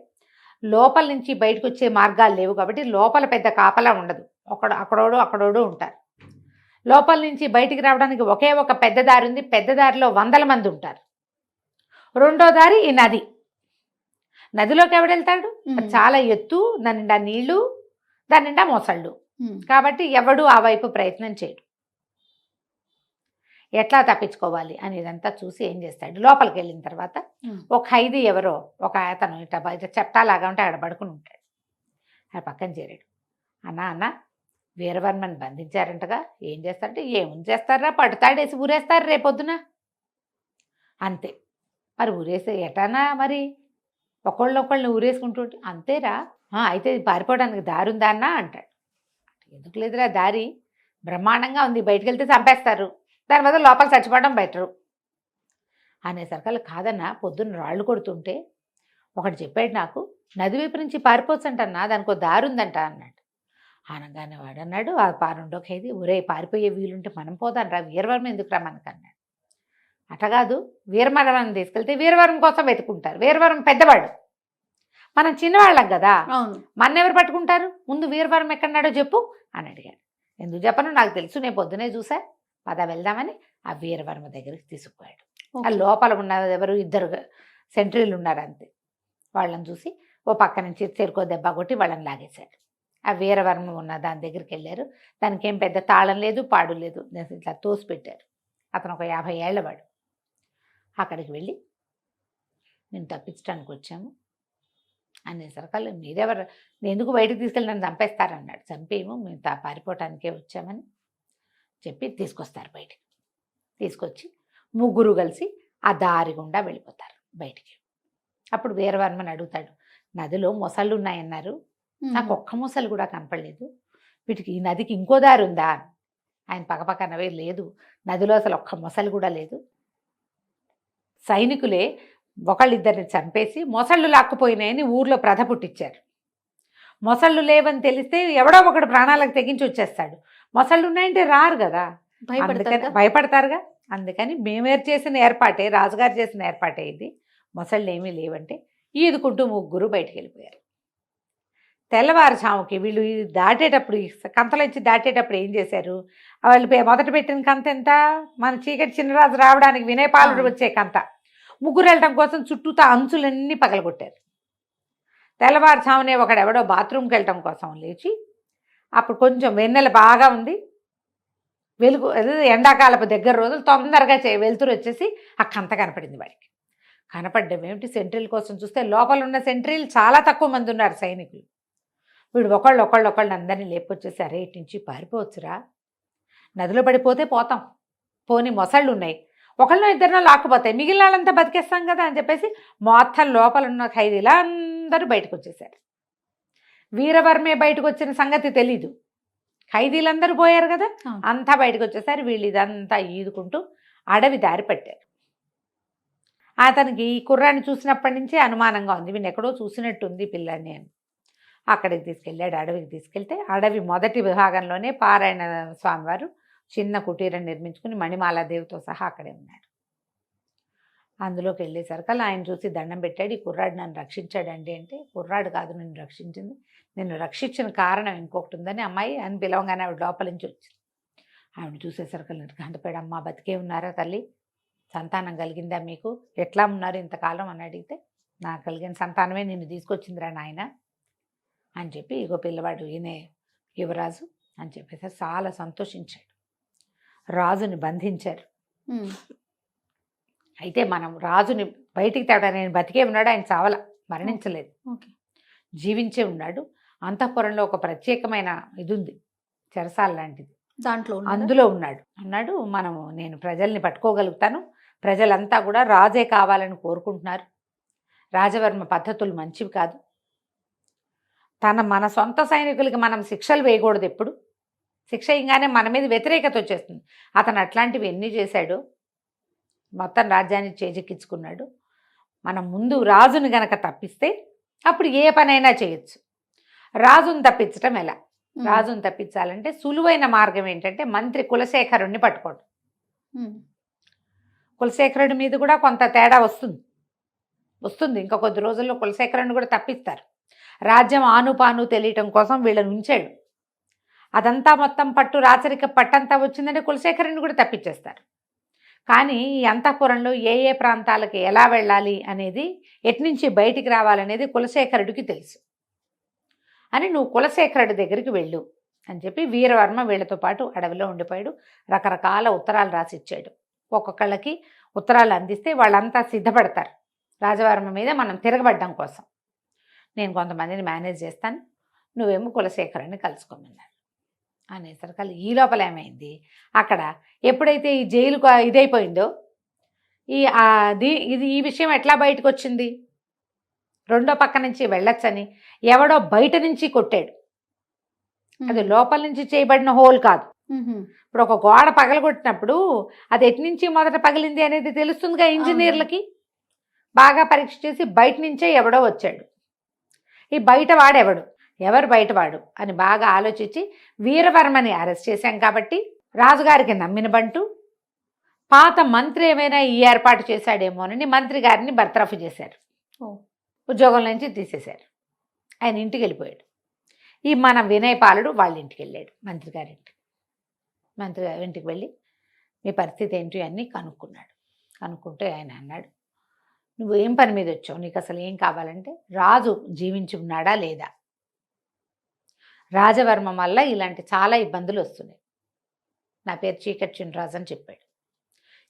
లోపల నుంచి బయటకు వచ్చే మార్గాలు లేవు కాబట్టి లోపల పెద్ద కాపలా ఉండదు, అక్కడోడు ఉంటారు. లోపల నుంచి బయటికి రావడానికి ఒకే ఒక పెద్ద దారి ఉంది, పెద్ద దారిలో 100 మంది ఉంటారు. రెండో దారి ఈ నది. నదిలోకి ఎవడెళ్తాడు, చాలా ఎత్తు, దాని నిండా నీళ్లు, దాని నిండా మొసళ్ళు, కాబట్టి ఎవడు ఆ వైపు ప్రయత్నం చేయడు. ఎట్లా తప్పించుకోవాలి అనేదంతా చూసి ఏం చేస్తాడు, లోపలికి వెళ్ళిన తర్వాత ఒక ఖైదీ ఎవరో ఒక అతను ఇట్లా బయట చట్టాలాగా ఉంటే అక్కడ పడుకుని ఉంటాడు. ఆ పక్కన చేరాడు. అన్న వీరవర్మని బంధించారంటగా, ఏం చేస్తారంటే, ఏముంది చేస్తారా, పట్టుతాడేసి ఊరేస్తారు రేపొద్దున అంతే. మరి ఊరేస్తే ఎటానా, మరి ఒకళ్ళని ఊరేసుకుంటూ అంతేరా, అయితే పారిపోవడానికి దారి ఉందా అన్న అంటాడు. ఎందుకు లేదురా దారి, బ్రహ్మాండంగా ఉంది, బయటకు వెళ్తే చంపేస్తారు, దాని మీద లోపల చచ్చిపోవడం బెటరు అనేసరికల్లా, కాదన్నా పొద్దున్న రాళ్ళు కొడుతుంటే ఒకటి చెప్పాడు నాకు, నది వైపు నుంచి పారిపోవచ్చంటన్నా, దానికి ఒక దారి ఉందంట అన్నాడు. అనగానే వాడు అన్నాడు, ఆ రెండో ఖైదీ, ఒరే పారిపోయే వీలుంటే మనం పోదాం రా, వీరవర్మ ఎందుకురా మనకు అన్నాడు. అటగాదు, వీరవర్మని తీసుకెళ్తే వీరవర్మ కోసం వెతుకుంటారు, వీరవర్మ పెద్దవాడు, మనం చిన్నవాళ్ళం కదా, ఎవరు పట్టుకుంటారు, ముందు వీరవర్మ ఎక్కడున్నాడో చెప్పు అని అడిగాడు. ఎందుకు చెప్పను, నాకు తెలుసు, నేను పొద్దునే చూసా, పద వెళ్దామని ఆ వీరవర్మ దగ్గరికి తీసుకుపోయాడు. ఆ లోపల ఉన్న ఎవరు 2 సెంట్రీలు ఉన్నారు అంతే. వాళ్ళని చూసి ఓ పక్క నుంచి చెరుకో దెబ్బ కొట్టి వాళ్ళని లాగేశాడు. ఆ వీరవర్మ ఉన్న దాని దగ్గరికి వెళ్ళారు. దానికి ఏం పెద్ద తాళం లేదు, పాడు లేదు, ఇట్లా తోసి పెట్టారు. అతను ఒక 50 ఏళ్ళవాడు. అక్కడికి వెళ్ళి నేను తప్పించడానికి వచ్చాము అనేసరికల్లా మీరెవరు, ఎందుకు బయటకు తీసుకెళ్ళి నన్ను చంపేస్తారన్నాడు. చంపేమో మేము పారిపోవటానికే వచ్చామని చెప్పి తీసుకొస్తారు బయటికి. తీసుకొచ్చి ముగ్గురు కలిసి ఆ దారి గుండా వెళ్ళిపోతారు బయటికి. అప్పుడు వీరవర్మని అడుగుతాడు, నదిలో మొసళ్ళు ఉన్నాయన్నారు, నాకు ఒక్క మొసలు కూడా కనపడలేదు, వీటికి ఈ నదికి ఇంకో దారి ఉందా? ఆయన పక్కపక్క నవే, లేదు నదిలో అసలు ఒక్క మొసలు కూడా లేదు, సైనికులే ఒకళ్ళిద్దరిని చంపేసి మొసళ్ళు లాక్కుపోయినాయని ఊర్లో ప్రథ పుట్టించారు. మొసళ్ళు లేవని తెలిస్తే ఎవడో ఒకడు ప్రాణాలకు తెగించి వచ్చేస్తాడు, మొసళ్ళు ఉన్నాయంటే రారు కదా, అందుకని భయపడతారుగా. అందుకని మేమేరు చేసిన ఏర్పాటే, రాజుగారు చేసిన ఏర్పాటే ఇది, మొసళ్ళు ఏమీ లేవంటే ఈదుకుంటూ ముగ్గురు బయటికి వెళ్ళిపోయారు. తెల్లవారుజాముకి వీళ్ళు దాటేటప్పుడు, కంతలోంచి దాటేటప్పుడు ఏం చేశారు, వాళ్ళు మొదట పెట్టిన కంత ఎంత, మన చీకటి చిన్నరాజు రావడానికి వినయపాలుడు వచ్చే కంత, ముగ్గురు వెళ్ళటం కోసం చుట్టూతా అంచులన్నీ పగలగొట్టారు. తెల్లవారుజామునే ఒకడెవడో బాత్రూమ్కి వెళ్ళటం కోసం లేచి, అప్పుడు కొంచెం వెన్నెల బాగా ఉంది, వెలుగు ఎండాకాలపు దగ్గర రోజులు, తొందరగా వెలుతురు వచ్చేసి ఆ కంత కనపడింది వాడికి. కనపడ్డం ఏమిటి, సెంట్రీల కోసం చూస్తే లోపల ఉన్న సెంట్రీలు చాలా తక్కువ మంది ఉన్నారు సైనికులు. వీడు ఒకళ్ళు అందరినీ లేపొచ్చేసి, అరే ఇటు నుంచి పారిపోవచ్చురా, నదిలో పడిపోతే పోతాం, పోని మొసళ్ళు ఉన్నాయి, ఒకళ్ళనో ఇద్దరినో లాక్కుపోతాయి, మిగిలిన వాళ్ళంతా బతికేస్తాం కదా అని చెప్పేసి మొత్తం లోపల ఉన్న ఖైదీలు అందరూ బయటకు వచ్చేసారు. వీరవర్మే బయటకు వచ్చిన సంగతి తెలీదు, ఖైదీలందరూ పోయారు కదా, అంతా బయటకు వచ్చేసారు. వీళ్ళు ఇదంతా ఈదుకుంటూ అడవి దారి పట్టారు. అతనికి ఈ కుర్రాన్ని చూసినప్పటి నుంచే అనుమానంగా ఉంది, వీళ్ళు ఎక్కడో చూసినట్టుంది పిల్లాన్ని అని. అక్కడికి తీసుకెళ్ళాడు, అడవికి తీసుకెళ్తే అడవి మొదటి విభాగంలోనే పారాయణ స్వామివారు చిన్న కుటీరం నిర్మించుకుని మణిమాలాదేవితో సహా అక్కడే ఉన్నాడు. అందులోకి వెళ్ళేసరికల్లా ఆయన చూసి దండం పెట్టాడు, ఈ కుర్రాడు నన్ను రక్షించాడండి అంటే, కుర్రాడు కాదు నిన్ను రక్షించింది, నిన్ను రక్షించిన కారణం ఇంకొకటి ఉందని అమ్మాయి అని పిలవగానే ఆవిడ లోపల నుంచి వచ్చింది. ఆవిడ చూసేసరికల్లా గంటపేడు, అమ్మ బతికే ఉన్నారా తల్లి, సంతానం కలిగిందా మీకు, ఎట్లా ఉన్నారు ఇంతకాలం అని అడిగితే, నాకు కలిగిన సంతానమే నిన్ను తీసుకొచ్చిందిరా నాయన అని చెప్పి, ఇగో పిల్లవాడు ఈయనే యువరాజు అని చెప్పేసి చాలా సంతోషించాడు. రాజుని బంధించారు. అయితే మనం రాజుని బయటికి తేడా, నేను బతికే ఉన్నాడు, ఆయన చావల, మరణించలేదు, జీవించే ఉన్నాడు. అంతఃపురంలో ఒక ప్రత్యేకమైన ఇది ఉంది, చెరసాల లాంటిది, దాంట్లో అందులో ఉన్నాడు. నేను ప్రజల్ని పట్టుకోగలుగుతాను, ప్రజలంతా కూడా రాజే కావాలని కోరుకుంటున్నారు, రాజవర్మ పద్ధతులు మంచివి కాదు, మన సొంత సైనికులకి మనం శిక్షలు వేయకూడదు, ఎప్పుడు శిక్ష ఇంగానే మన మీద వ్యతిరేకత వచ్చేస్తుంది. అతను అట్లాంటివి ఎన్ని చేశాడు, మొత్తం రాజ్యాన్ని చేజెక్కించుకున్నాడు. మనం ముందు రాజుని గనక తప్పిస్తే అప్పుడు ఏ పనైనా చేయొచ్చు. రాజుని తప్పించటం ఎలా, రాజుని తప్పించాలంటే సులువైన మార్గం ఏంటంటే మంత్రి కులశేఖరుణ్ణి పట్టుకోవడం. కులశేఖరుడి మీద కూడా కొంత తేడా వస్తుంది, ఇంకా కొద్ది రోజుల్లో కులశేఖరుని కూడా తప్పిస్తారు. రాజ్యం ఆనుపాను తెలియటం కోసం వీళ్ళని ఉంచాడు, అదంతా మొత్తం రాచరిక పట్టంతా వచ్చిందంటే కులశేఖరుని కూడా తప్పించేస్తారు. కానీ ఈ అంతఃపురంలో ఏ ఏ ప్రాంతాలకి ఎలా వెళ్ళాలి అనేది, ఎట్నుంచి బయటికి రావాలనేది కులశేఖరుడికి తెలుసు అని, నువ్వు కులశేఖరుడి దగ్గరికి వెళ్ళు అని చెప్పి వీరవర్మ వీళ్ళతో పాటు అడవిలో ఉండిపోయాడు. రకరకాల ఉత్తరాలు రాసిచ్చాడు, ఒక్కొక్కళ్ళకి ఉత్తరాలు అందిస్తే వాళ్ళంతా సిద్ధపడతారు రాజవర్మ మీద మనం తిరగబడ్డం కోసం. నేను కొంతమందిని మేనేజ్ చేస్తాను, నువ్వేమో కులశేఖరుని కలుసుకోమన్నాడు అనేసరికి ఈ లోపల ఏమైంది, అక్కడ ఎప్పుడైతే ఈ జైలు ఇదైపోయిందో ఈ విషయం ఎట్లా బయటకు వచ్చింది, రెండో పక్క నుంచి వెళ్ళొచ్చని ఎవడో బయట నుంచి కొట్టాడు. అది లోపల నుంచి చేయబడిన హోల్ కాదు. ఇప్పుడు ఒక గోడ పగలగొట్టినప్పుడు అది ఎటు నుంచి మొదట పగిలింది అనేది తెలుస్తుందిగా ఇంజనీర్లకి. బాగా పరీక్ష చేసి బయట నుంచే ఎవడో వచ్చాడు, ఈ బయట వాడెవడు, ఎవరు బయటవాడు అని బాగా ఆలోచించి వీరవర్మని అరెస్ట్ చేశాం కాబట్టి రాజుగారికి నమ్మిన బంటు పాత మంత్రి ఏమైనా ఈ ఏర్పాటు చేశాడేమోనని మంత్రి గారిని బర్తరఫ్ చేశారు, ఉద్యోగం నుంచి తీసేశారు. ఆయన ఇంటికి వెళ్ళిపోయాడు. ఈ మన వినయపాలుడు వాళ్ళ ఇంటికి వెళ్ళాడు, మంత్రి గారి ఇంటికి వెళ్ళి మీ పరిస్థితి ఏంటి అని కనుక్కున్నాడు. కనుక్కుంటే ఆయన అన్నాడు, నువ్వు ఏం పని మీద వచ్చావు, నీకు అసలు ఏం కావాలంటే రాజు జీవించి ఉన్నాడా లేదా, రాజవర్మ వల్ల ఇలాంటి చాలా ఇబ్బందులు వస్తున్నాయి. నా పేరు చీకటి చినరాజు అని చెప్పాడు.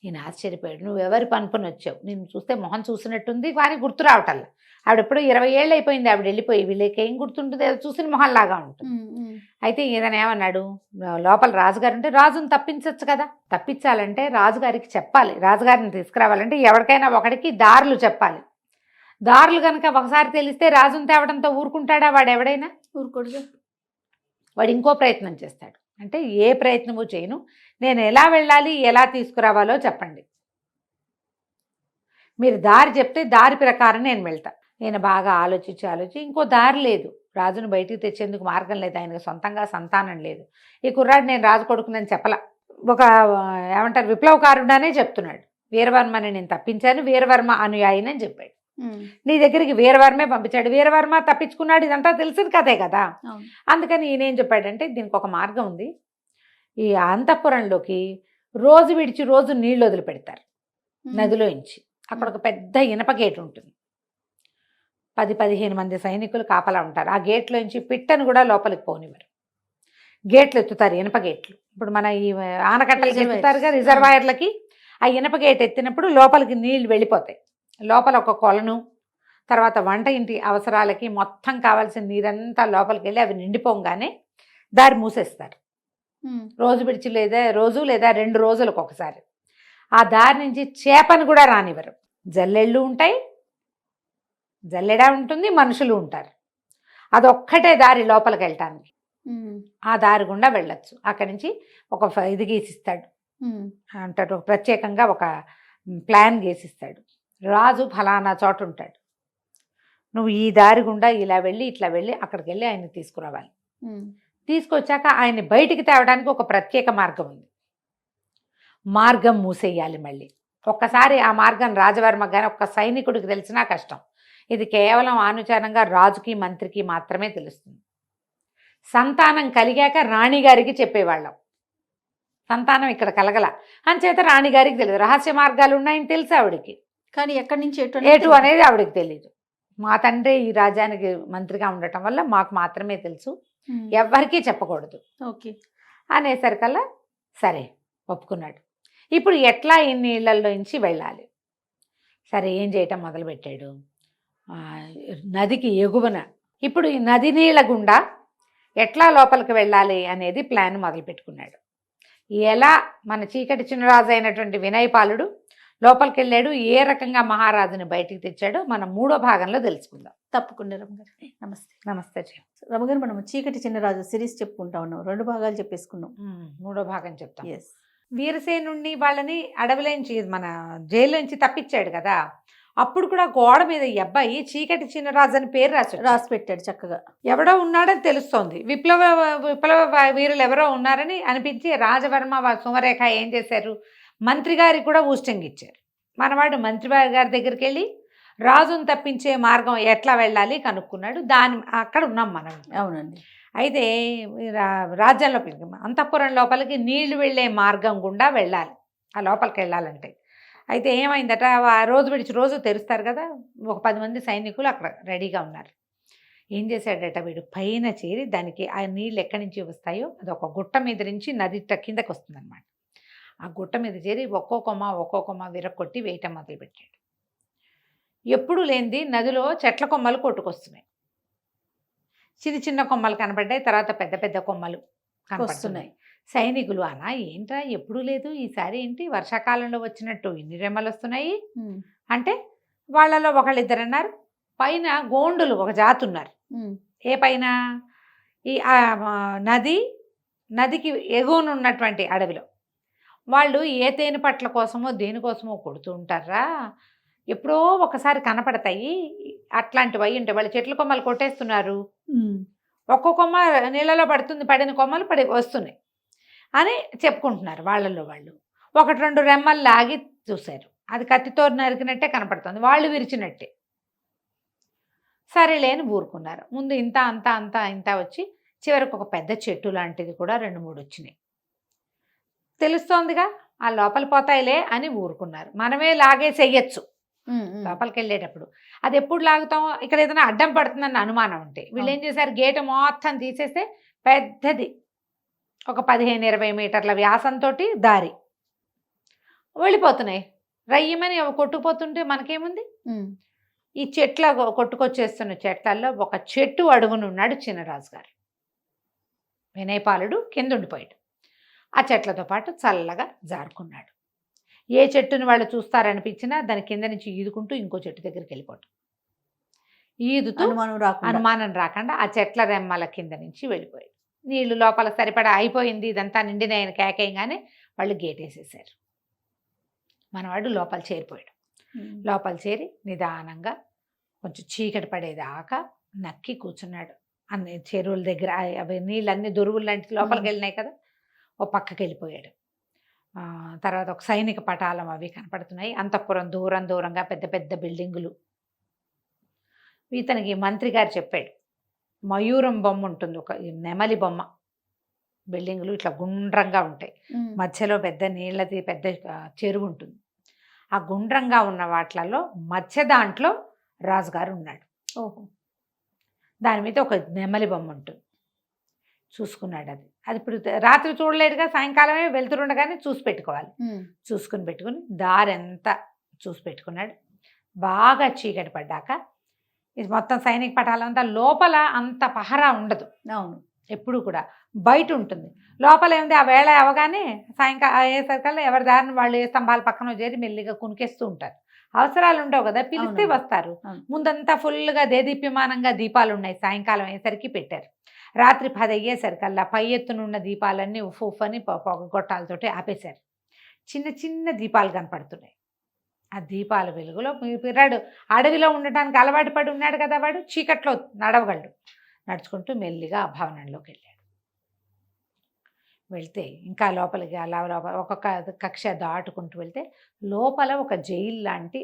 ఈయన ఆశ్చర్యపోయాడు. నువ్వు ఎవరి పనుకొని వచ్చావు? నేను చూస్తే మొహం చూసినట్టుంది కానీ గుర్తు రావటల్లా. ఆవిడ ఎప్పుడో 20 ఏళ్ళు అయిపోయింది ఆవిడ వెళ్ళిపోయి. వీళ్ళకి ఏం గుర్తుంటుంది? ఏదో చూసిన మొహంలాగా ఉంటుంది. అయితే ఈయన ఏమన్నాడు, లోపల రాజుగారు ఉంటే రాజుని తప్పించవచ్చు కదా. తప్పించాలంటే రాజుగారికి చెప్పాలి. రాజుగారిని తీసుకురావాలంటే ఎవరికైనా ఒకడికి దారులు చెప్పాలి. దారులు కనుక ఒకసారి తెలిస్తే రాజుని తేవడంతో ఊరుకుంటాడా వాడు? ఎవడైనా ఊరుకోడుగా. వాడు ఇంకో ప్రయత్నం చేస్తాడు. అంటే ఏ ప్రయత్నము చేయను, నేను ఎలా వెళ్ళాలి, ఎలా తీసుకురావాలో చెప్పండి. మీరు దారి చెప్తే దారి ప్రకారం నేను వెళ్తా. నేను బాగా ఆలోచించి ఇంకో దారి లేదు. రాజును బయటికి తెచ్చేందుకు మార్గం లేదు. ఆయనకు సొంతంగా సంతానం లేదు. ఈ కుర్రాడు నేను రాజు కొడుకునని చెప్పలా. ఒక ఏమంటారు విప్లవకారుడనే చెప్తున్నాడు. వీరవర్మని నేను తప్పించాను, వీరవర్మ అనుయాయిని అని చెప్పాడు. నీ దగ్గరికి వీరవర్మే పంపించాడు. వీరవర్మ తప్పించుకున్నాడు. ఇదంతా తెలిసింది కథే కదా. అందుకని ఈయనేం చెప్పాడంటే దీనికి ఒక మార్గం ఉంది. ఈ అంతఃపురంలోకి రోజు విడిచి రోజు నీళ్లు వదిలిపెడతారు నదిలోంచి. అక్కడ ఒక పెద్ద ఇనప గేట్ ఉంటుంది. 10-15 మంది సైనికులు కాపలా ఉంటారు. ఆ గేట్లోంచి పిట్టను కూడా లోపలికి పోనివ్వరు. గేట్లు ఎత్తుతారు, ఇనప గేట్లు. ఇప్పుడు మన ఈ ఆనకట్టలకి ఎత్తుతారుగా రిజర్వాయర్లకి. ఆ ఇనప గేట్ ఎత్తినప్పుడు లోపలికి నీళ్లు వెళ్ళిపోతాయి. లోపల ఒక కొలను, తర్వాత వంట ఇంటి అవసరాలకి మొత్తం కావాల్సిన నీరంతా లోపలికి వెళ్ళి అవి నిండిపోగానే దారి మూసేస్తారు. రోజు విడిచి రోజు లేదా 2 రోజులకు ఒకసారి. ఆ దారి నుంచి చేపను కూడా రానివ్వరు. జల్లెళ్ళు ఉంటాయి, జల్లెడ ఉంటుంది, మనుషులు ఉంటారు. అదొక్కటే దారి లోపలికి వెళ్ళటానికి. ఆ దారి గుండా వెళ్ళొచ్చు. అక్కడి నుంచి ఒక ఇది గీసిస్తాడు అంటాడు. ప్రత్యేకంగా ఒక ప్లాన్ గీసిస్తాడు. రాజు ఫలానా చోట ఉంటాడు, నువ్వు ఈ దారి గుండా ఇలా వెళ్ళి ఇట్లా వెళ్ళి అక్కడికి వెళ్ళి ఆయన్ని తీసుకురావాలి. తీసుకొచ్చాక ఆయన్ని బయటికి తేవడానికి ఒక ప్రత్యేక మార్గం ఉంది. మార్గం మూసేయాలి మళ్ళీ. ఒక్కసారి ఆ మార్గం రాజవర్మ కానీ ఒక్క సైనికుడికి తెలిసినా కష్టం. ఇది కేవలం ఆనుచారంగా రాజుకి మంత్రికి మాత్రమే తెలుస్తుంది. సంతానం కలిగాక రాణిగారికి చెప్పేవాళ్ళం. సంతానం ఇక్కడ కలగల అంచేత రాణిగారికి తెలియదు. రహస్య మార్గాలు ఉన్నాయని తెలుసు ఆవిడికి, కానీ ఎక్కడి నుంచి ఎటు అనేది ఆవిడకి తెలియదు. మా తండ్రి ఈ రాజ్యానికి మంత్రిగా ఉండటం వల్ల మాకు మాత్రమే తెలుసు, ఎవ్వరికీ చెప్పకూడదు ఓకే అనేసరికల్లా సరే ఒప్పుకున్నాడు. ఇప్పుడు ఎట్లా ఈ నీళ్ళల్లోంచి వెళ్ళాలి? సరే ఏం చేయటం మొదలుపెట్టాడు. నదికి ఎగువన ఇప్పుడు ఈ నది నీళ్ళ గుండా ఎట్లా లోపలికి వెళ్ళాలి అనేది ప్లాన్ మొదలుపెట్టుకున్నాడు. ఎలా మన చీకటి చినరాజు అయినటువంటి వినయపాలుడు లోపలికి వెళ్ళాడు, ఏ రకంగా మహారాజుని బయటికి తెచ్చాడో మనం 3వ భాగంలో తెలుసుకుందాం. తప్పకుండా రమగారు. నమస్తే. నమస్తే రమగారు, మనం చీకటి చిన్నరాజు సిరీస్ చెప్పుకుంటా ఉన్నాం. 2 భాగాలు చెప్పేసుకున్నాం. 3వ భాగం చెప్తాం. ఎస్. వీరసేనుణ్ణి వాళ్ళని అడవిలోంచి మన జైల్లోంచి తప్పించాడు కదా. అప్పుడు కూడా గోడ మీద ఈ అబ్బాయి చీకటి చిన్నరాజు అని పేరు రాసి పెట్టాడు చక్కగా. ఎవడో ఉన్నాడని తెలుస్తోంది. విప్లవ వీరులు ఎవరో ఉన్నారని అనిపించి రాజవర్మ సుమరేఖ ఏం చేశారు, మంత్రి గారికి కూడా ఊస్టింగ్ ఇచ్చారు. మనవాడు మంత్రి గారి దగ్గరికి వెళ్ళి రాజును తప్పించే మార్గం ఎట్లా వెళ్ళాలి కనుక్కున్నాడు. అక్కడ ఉన్నాం మనం. అవునండి. అయితే రాజ్యంలో అంతఃపురం లోపలికి నీళ్లు వెళ్ళే మార్గం గుండా వెళ్ళాలి ఆ లోపలికి వెళ్ళాలంటే. అయితే ఏమైందట, రోజు విడిచి రోజు తెరుస్తారు కదా, ఒక 10 మంది సైనికులు అక్కడ రెడీగా ఉన్నారు. ఏం చేశాడట వీడు, పైన చేరి దానికి ఆ నీళ్ళు ఎక్కడి నుంచి వస్తాయో అది ఒక గుట్ట మీద నుంచి నది కిందకి వస్తుందన్నమాట. ఆ గుట్ట మీద చేరి ఒక్కో కొమ్మ విరక్కొట్టి వేయటం మొదలుపెట్టాడు. ఎప్పుడు లేనిది నదిలో చెట్ల కొమ్మలు కొట్టుకొస్తున్నాయి. చిన్న కొమ్మలు కనపడ్డాయి, తర్వాత పెద్ద పెద్ద కొమ్మలు కనపడుతున్నాయి. సైనికులు అనా ఏంట్రా ఎప్పుడూ లేదు, ఈసారి ఏంటి వర్షాకాలంలో వచ్చినట్టు ఇన్ని రెమ్మలు వస్తున్నాయి అంటే వాళ్ళలో ఒకళ్ళిద్దరు అన్నారు, పైన గోండులు ఒక జాతి ఉన్నారు. ఏ పైన? ఈ నదికి ఎగువన ఉన్నటువంటి అడవిలో. వాళ్ళు ఏ తేనె పట్ల కోసమో దేనికోసమో కొడుతూ ఉంటారా, ఎప్పుడో ఒకసారి కనపడతాయి. అట్లాంటివి అయి ఉంటాయి. వాళ్ళు చెట్ల కొమ్మలు కొట్టేస్తున్నారు, ఒక్కో కొమ్మ నీళ్ళలో పడిన కొమ్మలు వస్తున్నాయి అని చెప్పుకుంటున్నారు వాళ్ళల్లో వాళ్ళు. 1-2 రెమ్మలు లాగి చూశారు, అది కత్తితో నరికినట్టే కనపడుతుంది, వాళ్ళు విరిచినట్టే. సరేలేని ఊరుకున్నారు. ముందు ఇంత వచ్చి చివరికి ఒక పెద్ద చెట్టు లాంటిది కూడా 2-3 వచ్చినాయి. తెలుస్తోందిగా ఆ లోపల పోతాయిలే అని ఊరుకున్నారు. మనమే లాగేసేయచ్చు లోపలికి వెళ్ళేటప్పుడు. అది ఎప్పుడు లాగుతాం, ఇక్కడ ఏదైనా అడ్డం పడుతుందన్న అనుమానం ఉంటే వీళ్ళు ఏం చేశారు, గేటు మొత్తం తీసేస్తే పెద్దది, ఒక 15-20 మీటర్ల వ్యాసంతో దారి. వెళ్ళిపోతున్నాయి రయ్యమని అవి కొట్టుకుపోతుంటే మనకేముంది. ఈ చెట్ల కొట్టుకొచ్చేస్తున్న చెట్లల్లో ఒక చెట్టు అడుగునున్నాడు చిన్నరాజు గారు. వినయపాలుడు కింద ఉండిపోయాడు. ఆ చెట్లతో పాటు చల్లగా జారుకున్నాడు. ఏ చెట్టుని వాళ్ళు చూస్తారనిపించినా దాని కింద నుంచి ఈదుకుంటూ ఇంకో చెట్టు దగ్గరికి వెళ్ళిపోవటం. ఈదుతూ అనుమానం రాకుండా ఆ చెట్ల రెమ్మల కింద నుంచి వెళ్ళిపోయాడు. నీళ్లు లోపల సరిపడా అయిపోయింది, ఇదంతా నిండిన ఆయన కేకేయంగానే వాళ్ళు గేట్ వేసేసారు. మనవాడు లోపల చేరిపోయాడు. లోపల చేరి నిదానంగా కొంచెం చీకటి పడేదాకా నక్కి కూర్చున్నాడు. అన్ని చెరువుల దగ్గర అవి నీళ్ళన్నీ దొరువులు లాంటి లోపలికి వెళ్ళినాయి కదా, ఓ పక్కకి వెళ్ళిపోయాడు. తర్వాత ఒక సైనిక పటాలం అవి కనపడుతున్నాయి. అంతఃపురం దూరంగా పెద్ద పెద్ద బిల్డింగులు. ఇతనికి మంత్రి గారు చెప్పాడు, మయూరం బొమ్మ ఉంటుంది, ఒక నెమలి బొమ్మ. బిల్డింగులు ఇట్లా గుండ్రంగా ఉంటాయి, మధ్యలో పెద్ద నీళ్ళది పెద్ద చెరువు ఉంటుంది. ఆ గుండ్రంగా ఉన్న వాటిలలో మధ్య దాంట్లో రాజుగారు ఉన్నాడు. ఓహో. దాని మీద ఒక నెమలి బొమ్మ ఉంటుంది. చూసుకున్నాడు. అది ఇప్పుడు రాత్రి చూడలేడుగా, సాయంకాలమే వెళ్తుండగానే చూసి పెట్టుకోవాలి. పెట్టుకుని దారంతా చూసి పెట్టుకున్నాడు. బాగా చీకటి పడ్డాక ఇది మొత్తం సైనిక పటాలంతా లోపల అంత పహరా ఉండదు. అవును, ఎప్పుడు కూడా బయట ఉంటుంది. లోపల ఏముంది, ఆ వేళ అవగానే సాయంకాలం అయ్యేసరికల్లా ఎవరి దారిని వాళ్ళు ఏ స్తంభాల పక్కన చేరి మెల్లిగా కునికేస్తూ ఉంటారు. అవసరాలు ఉండవు కదా, పిలిస్తే వస్తారు. ముందంతా ఫుల్గా దేదీప్యమానంగా దీపాలు ఉన్నాయి. సాయంకాలం అయ్యేసరికి పెట్టారు. రాత్రి 10 అయ్యేసరికల్లా పై ఎత్తునున్న దీపాలన్నీ ఉఫ్ అని పొగగొట్టాలతోటి ఆపేశారు. చిన్న చిన్న దీపాలు కనపడుతున్నాయి. ఆ దీపాల వెలుగులో పిర్రాడు అడవిలో ఉండటానికి అలవాటు పడి ఉన్నాడు కదా, వాడు చీకట్లో నడవగలడు. నడుచుకుంటూ మెల్లిగా ఆ భవనంలోకి వెళ్ళాడు. వెళ్తే ఇంకా లోపలికి అలా ఒక్కొక్క కక్ష దాటుకుంటూ వెళ్తే లోపల ఒక జైలు లాంటి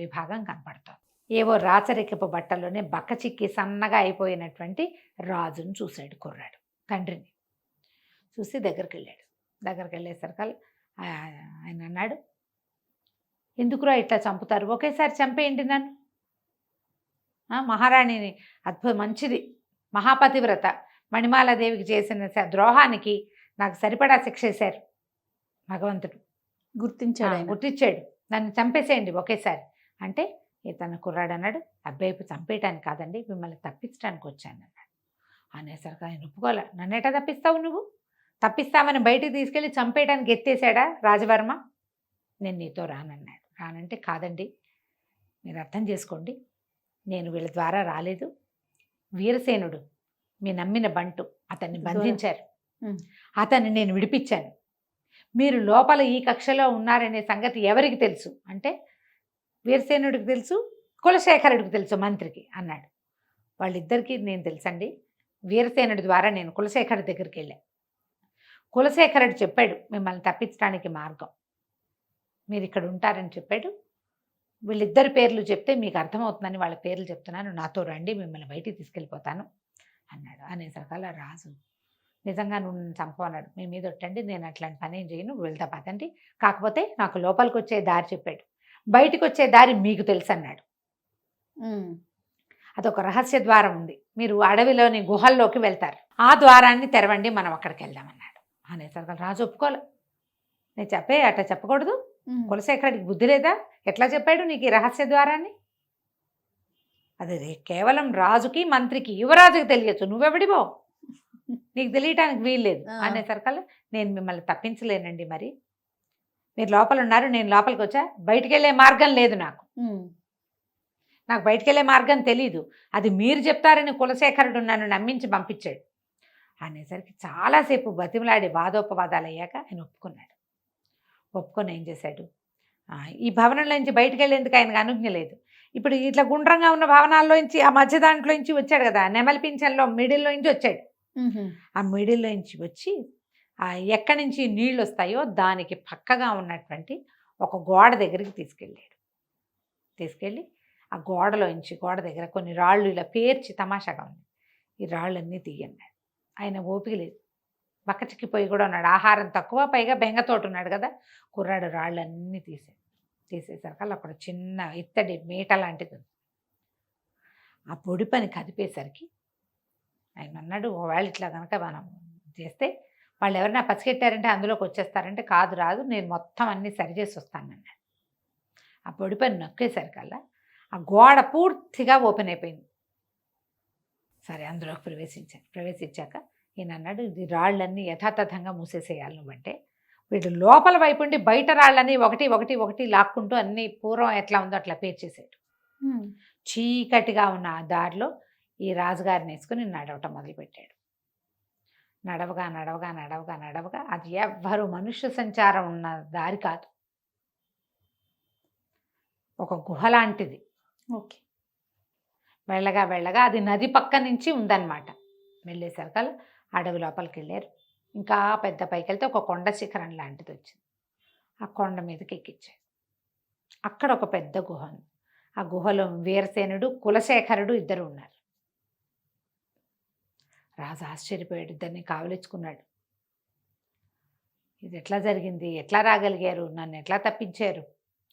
విభాగం కనపడుతుంది. ఏవో రాచరికపు బట్టల్లోనే బక్క చిక్కి సన్నగా అయిపోయినటువంటి రాజును చూశాడు కుర్రాడు. తండ్రిని చూసి దగ్గరికి వెళ్ళాడు. దగ్గరికి వెళ్ళేసరికి ఆయన అన్నాడు, ఎందుకురా ఇట్లా చంపుతారు, ఒకేసారి చంపేయండి నన్ను. మహారాణిని మంచిది, మహాపతివ్రత మణిమాలాదేవికి చేసిన ద్రోహానికి నాకు సరిపడా శిక్ష వేశారు భగవంతుడు. గుర్తించాడు. నన్ను చంపేసేయండి ఒకేసారి అంటే ఇతను కుర్రాడు అన్నాడు, అబ్బాయి చంపేయటానికి కాదండి, మిమ్మల్ని తప్పించడానికి వచ్చాను అన్నాడు. అనేసరికి ఆయన ఒప్పుకోలే. నన్నేటా తప్పిస్తావు నువ్వు? తప్పిస్తామని బయటికి తీసుకెళ్ళి చంపేయడానికి ఎత్తేసాడా రాజవర్మ? నేను నీతో రానన్నాడు. రానంటే కాదండి, మీరు అర్థం చేసుకోండి, నేను వీళ్ళ ద్వారా రాలేదు. వీరసేనుడు మీ నమ్మిన బంటు అతన్ని బంధించారు, అతన్ని నేను విడిపించాను. మీరు లోపల ఈ కక్షలో ఉన్నారనే సంగతి ఎవరికి తెలుసు అంటే వీరసేనుడికి తెలుసు, కులశేఖరుడికి తెలుసు, మంత్రికి అన్నాడు. వాళ్ళిద్దరికీ నేను తెలుసండి. వీరసేనుడి ద్వారా నేను కులశేఖరుడి దగ్గరికి వెళ్ళాను. కులశేఖరుడు చెప్పాడు మిమ్మల్ని తప్పించడానికి మార్గం, మీరు ఇక్కడ ఉంటారని చెప్పాడు. వీళ్ళిద్దరి పేర్లు చెప్తే మీకు అర్థమవుతుందని వాళ్ళ పేర్లు చెప్తున్నాను, నాతో రండి, మిమ్మల్ని బయటికి తీసుకెళ్ళిపోతాను అన్నాడు. అనేసరికల్లా రాజు నిజంగా నువ్వు చంపన్నాడు, మీ మీద ఒట్టండి, నేను అట్లాంటి పని ఏం చేయను, వెళ్తా పదండి. కాకపోతే నాకు లోపలికి వచ్చే దారి చెప్పాడు, బయటకు వచ్చే దారి మీకు తెలుసు అన్నాడు. అదొక రహస్య ద్వారం ఉంది, మీరు అడవిలోని గుహల్లోకి వెళ్తారు, ఆ ద్వారాన్ని తెరవండి, మనం అక్కడికి వెళ్దామన్నాడు. అనేసరికి రాజు ఒప్పుకోలే. నేను అట్లా చెప్పకూడదు, కులశేఖరుడికి బుద్ధి లేదా, ఎట్లా చెప్పాడు నీకు ఈ రహస్య ద్వారాన్ని? అది కేవలం రాజుకి మంత్రికి యువరాజుకి తెలియచ్చు, నువ్వెవడివో నీకు తెలియటానికి వీల్లేదు. అనేసరికల్లా నేను మిమ్మల్ని తప్పించలేనండి, మరి మీరు లోపల ఉన్నారు, నేను లోపలికి వచ్చా, బయటికి వెళ్ళే మార్గం లేదు, నాకు బయటికి వెళ్ళే మార్గం తెలీదు, అది మీరు చెప్తారని కులశేఖరుడు నన్ను నమ్మించి పంపించాడు. అనేసరికి చాలాసేపు బతిమలాడి వాదోపవాదాలు అయ్యాక ఆయన ఒప్పుకున్నాడు. ఒప్పుకొని ఏం చేశాడు, ఈ భవనంలోంచి బయటికి వెళ్ళేందుకు ఆయనకు అనుజ్ఞ లేదు. ఇప్పుడు ఇట్లా గుండ్రంగా ఉన్న భవనాల్లోంచి ఆ మధ్య దాంట్లోంచి వచ్చాడు కదా, నెమలి పింఛన్లో మిడిల్లోంచి వచ్చాడు. ఆ మిడిల్లోంచి వచ్చి ఎక్కడి నుంచి నీళ్ళు వస్తాయో దానికి పక్కగా ఉన్నటువంటి ఒక గోడ దగ్గరికి తీసుకెళ్ళి ఆ గోడ దగ్గర కొన్ని రాళ్ళు ఇలా పేర్చి తమాషాగా ఉంది, ఈ రాళ్ళన్నీ తీయన్నాడు. ఆయన ఓపిక లేదు, బక్క చిక్కిపోయి కూడా ఉన్నాడు, ఆహారం తక్కువ, పైగా బెంగతోటి ఉన్నాడు కదా. కుర్రాడు రాళ్ళన్నీ తీసేసరికి అక్కడ చిన్న ఇత్తడి మీట లాంటిది ఉంది. ఆ పొడి పని కదిపేసరికి ఆయన అన్నాడు, ఒకవేళ ఇట్లా కనుక మనం చేస్తే వాళ్ళు ఎవరైనా పసిగట్టారంటే అందులోకి వచ్చేస్తారంటే, కాదు రాదు, నేను మొత్తం అన్నీ సరిచేసి వస్తానన్నాడు. ఆ పొడిపని నొక్కేసరికల్లా ఆ గోడ పూర్తిగా ఓపెన్ అయిపోయింది. సరే అందులోకి ప్రవేశించాక ఈయన అన్నాడు, ఇది రాళ్ళన్నీ యథాతథంగా మూసేసేయాలి నువ్వంటే, వీడు లోపల వైపు ఉండి బయట రాళ్ళని ఒకటి ఒకటి ఒకటి లాక్కుంటూ అన్నీ పూర్వం ఎట్లా ఉందో అట్లా పేర్చేసాడు. చీకటిగా ఉన్న ఆ దారిలో ఈ రాజుగారిని వేసుకుని నడవటం మొదలుపెట్టాడు. నడవగా నడవగా నడవగా నడవగా అది ఎవ్వరు మనుష్య సంచారం ఉన్న దారి కాదు, ఒక గుహ లాంటిది. ఓకే. వెళ్ళగా వెళ్ళగా అది నది పక్క నుంచి ఉందన్నమాట. వెళ్ళేసరికల్ అడవి లోపలికి వెళ్ళారు. ఇంకా పెద్ద పైకి వెళ్తే ఒక కొండ శిఖరం లాంటిది వచ్చింది. ఆ కొండ మీదకి ఎక్కించారు. అక్కడ ఒక పెద్ద గుహ ఉంది. ఆ గుహలో వీరసేనుడు, కులశేఖరుడు ఇద్దరు ఉన్నారు. రాజు ఆశ్చర్యపోయాడు, ఇద్దరిని కావలించుకున్నాడు. ఇది ఎట్లా జరిగింది, ఎట్లా రాగలిగారు, నన్ను ఎట్లా తప్పించారు?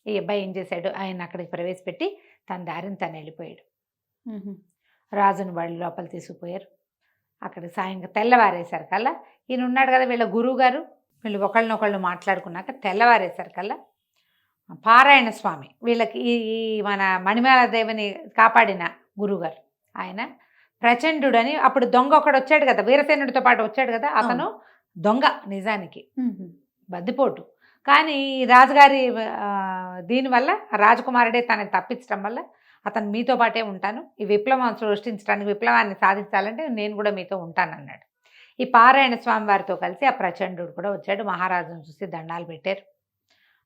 ఈ అబ్బాయి ఏం చేశాడు, ఆయన అక్కడికి ప్రవేశపెట్టి తన దారిని తను వెళ్ళిపోయాడు. రాజును వాళ్ళు లోపల తీసుకుపోయారు. అక్కడ సాయంత్రం తెల్లవారేసరికల్లా ఈయన ఉన్నాడు కదా, వీళ్ళ గురువు గారు, వీళ్ళు ఒకళ్ళనొకళ్ళు మాట్లాడుకున్నాక తెల్లవారేసరికల్లా పారాయణ స్వామి, వీళ్ళకి ఈ మన మణిమాల దేవిని కాపాడిన గురువుగారు, ఆయన ప్రచండు అని, అప్పుడు దొంగ ఒకడు వచ్చాడు కదా, వీరసేనుడితో పాటు వచ్చాడు కదా, అతను దొంగ నిజానికి, బద్దిపోటు. కానీ ఈ రాజుగారి దీనివల్ల రాజకుమారుడే తనని తప్పించడం వల్ల అతను మీతో పాటే ఉంటాను, ఈ విప్లవం సృష్టించడానికి, విప్లవాన్ని సాధించాలంటే నేను కూడా మీతో ఉంటానన్నాడు. ఈ పారాయణ స్వామి వారితో కలిసి ఆ ప్రచండు కూడా వచ్చాడు. మహారాజును చూసి దండాలు పెట్టారు.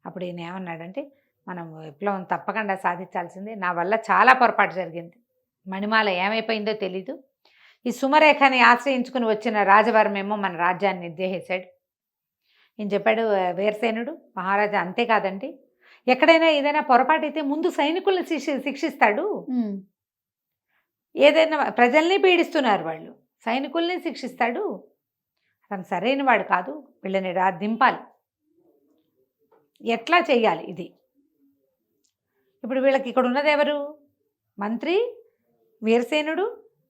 అప్పుడు ఈయన ఏమన్నాడంటే, మనం విప్లవం తప్పకుండా సాధించాల్సిందే, నా వల్ల చాలా పొరపాటు జరిగింది, మణిమాల ఏమైపోయిందో తెలీదు, ఈ సుమరేఖని ఆశ్రయించుకుని వచ్చిన రాజవర్మేమో మన రాజ్యాన్ని నిర్దేశించాడు ఈయన చెప్పాడు. వీరసేనుడు మహారాజా, అంతేకాదండి, ఎక్కడైనా ఏదైనా పొరపాటు అయితే ముందు సైనికుల్ని శిక్షిస్తాడు, ఏదైనా ప్రజల్ని పీడిస్తున్నారు వాళ్ళు, సైనికుల్ని శిక్షిస్తాడు, అతను సరైన వాడు కాదు, వీళ్ళని దింపాలి, ఎట్లా చెయ్యాలి ఇది. ఇప్పుడు వీళ్ళకి ఇక్కడ ఉన్నది ఎవరు? మంత్రి, వీరసేనుడు,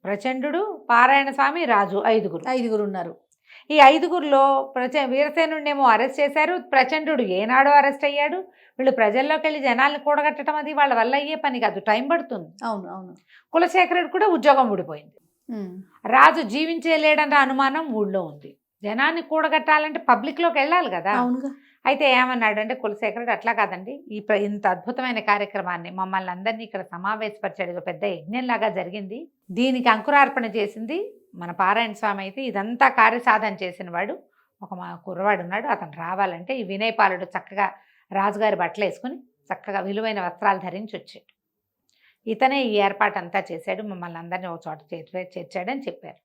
ప్రచండు, పారాయణ స్వామి, రాజు, ఐదుగురు ఉన్నారు. ఈ ఐదుగురిలో వీరసేనుడినేమో అరెస్ట్ చేశారు, ప్రచండు ఏనాడో అరెస్ట్ అయ్యాడు. వీళ్ళు ప్రజల్లోకి వెళ్ళి జనాల్ని కూడగట్టడం అది వాళ్ళ వల్ల అయ్యే పని కాదు, టైం పడుతుంది. అవును అవును. కులశేఖరుడు కూడా ఉద్యోగం ఊడిపోయింది. రాజు జీవించలేడన్న అనుమానం ఊళ్ళో ఉంది. జనాన్ని కూడగట్టాలంటే పబ్లిక్లోకి వెళ్ళాలి కదా. అవునుగా. అయితే ఏమన్నాడు అంటే కులశేఖరుడు, అట్లా కాదండి, ఇంత అద్భుతమైన కార్యక్రమాన్ని మమ్మల్ని అందరినీ ఇక్కడ సమావేశపరిచాడు, పెద్ద యజ్ఞంలాగా జరిగింది, దీనికి అంకురార్పణ చేసింది మన పారాయణ స్వామి అయితే, ఇదంతా కార్యసాధన చేసిన వాడు ఒక మా కుర్రవాడు ఉన్నాడు, అతను రావాలంటే ఈ వినయపాలుడు చక్కగా రాజుగారి బట్టలు వేసుకుని చక్కగా విలువైన వస్త్రాలు ధరించి వచ్చాడు, ఇతనే ఈ ఏర్పాటు అంతా చేశాడు, మమ్మల్ని అందరినీ ఒక చోట చేర్చాడని చెప్పారు.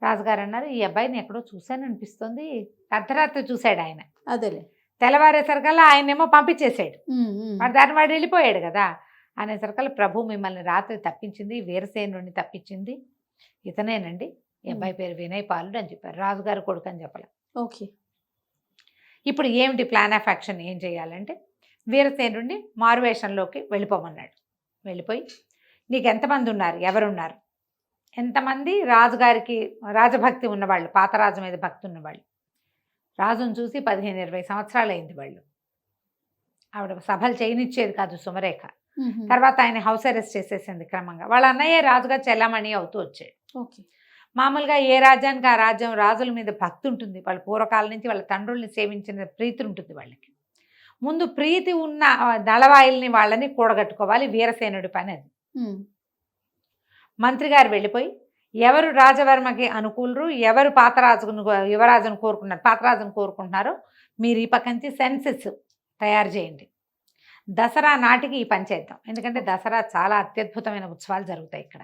రాజుగారు అన్నారు, ఈ అబ్బాయిని ఎక్కడో చూశాను అనిపిస్తుంది, అర్ధరాత్రి చూశాడు ఆయన. అదేలే. తెల్లవారేసరికల్లా ఆయనేమో పంపించేశాడు, వాడు దాన్ని వాడు వెళ్ళిపోయాడు కదా. అనేసరికల్లా ప్రభు మిమ్మల్ని రాత్రి తప్పించింది, వీరసేనుడిని తప్పించింది ఇతనేనండి, ఈ అబ్బాయి పేరు వినయపాలుడు అని చెప్పారు. రాజుగారు కొడుకు అని చెప్పలే. ఓకే. ఇప్పుడు ఏమిటి ప్లాన్ ఆఫ్ యాక్షన్, ఏం చేయాలంటే వీరసేనుడిని మారువేషంలోకి వెళ్ళిపోమన్నాడు. వెళ్ళిపోయి, నీకు ఎంతమంది ఉన్నారు, ఎవరున్నారు, ఎంతమంది రాజుగారికి రాజభక్తి ఉన్నవాళ్ళు, పాత రాజు మీద భక్తి ఉన్నవాళ్ళు, రాజును చూసి 15-20 సంవత్సరాలు అయింది వాళ్ళు, ఆవిడ సభలు చేయనిచ్చేది కాదు సుమరేఖ. తర్వాత ఆయన హౌస్ అరెస్ట్ చేసేసింది క్రమంగా. వాళ్ళ అన్నయ్య రాజుగా చెల్లమణి అవుతూ వచ్చాడు. ఓకే. మామూలుగా ఏ రాజ్యానికి ఆ రాజ్యం రాజుల మీద భక్తి ఉంటుంది, వాళ్ళ పూర్వకాలం నుంచి వాళ్ళ తండ్రుల్ని సేవించిన ప్రీతి ఉంటుంది వాళ్ళకి. ముందు ప్రీతి ఉన్న దళవాయిల్ని వాళ్ళని కూడగట్టుకోవాలి, వీరసేనుడి పని అది. మంత్రి గారు వెళ్ళిపోయి ఎవరు రాజవర్మకి అనుకూలరు, ఎవరు యువరాజును కోరుకుంటున్నారో మీరు ఈ పక్క నుంచి సెన్సెస్ తయారు చేయండి, దసరా నాటికి ఈ పని చేద్దాం. ఎందుకంటే దసరా చాలా అత్యద్భుతమైన ఉత్సవాలు జరుగుతాయి ఇక్కడ.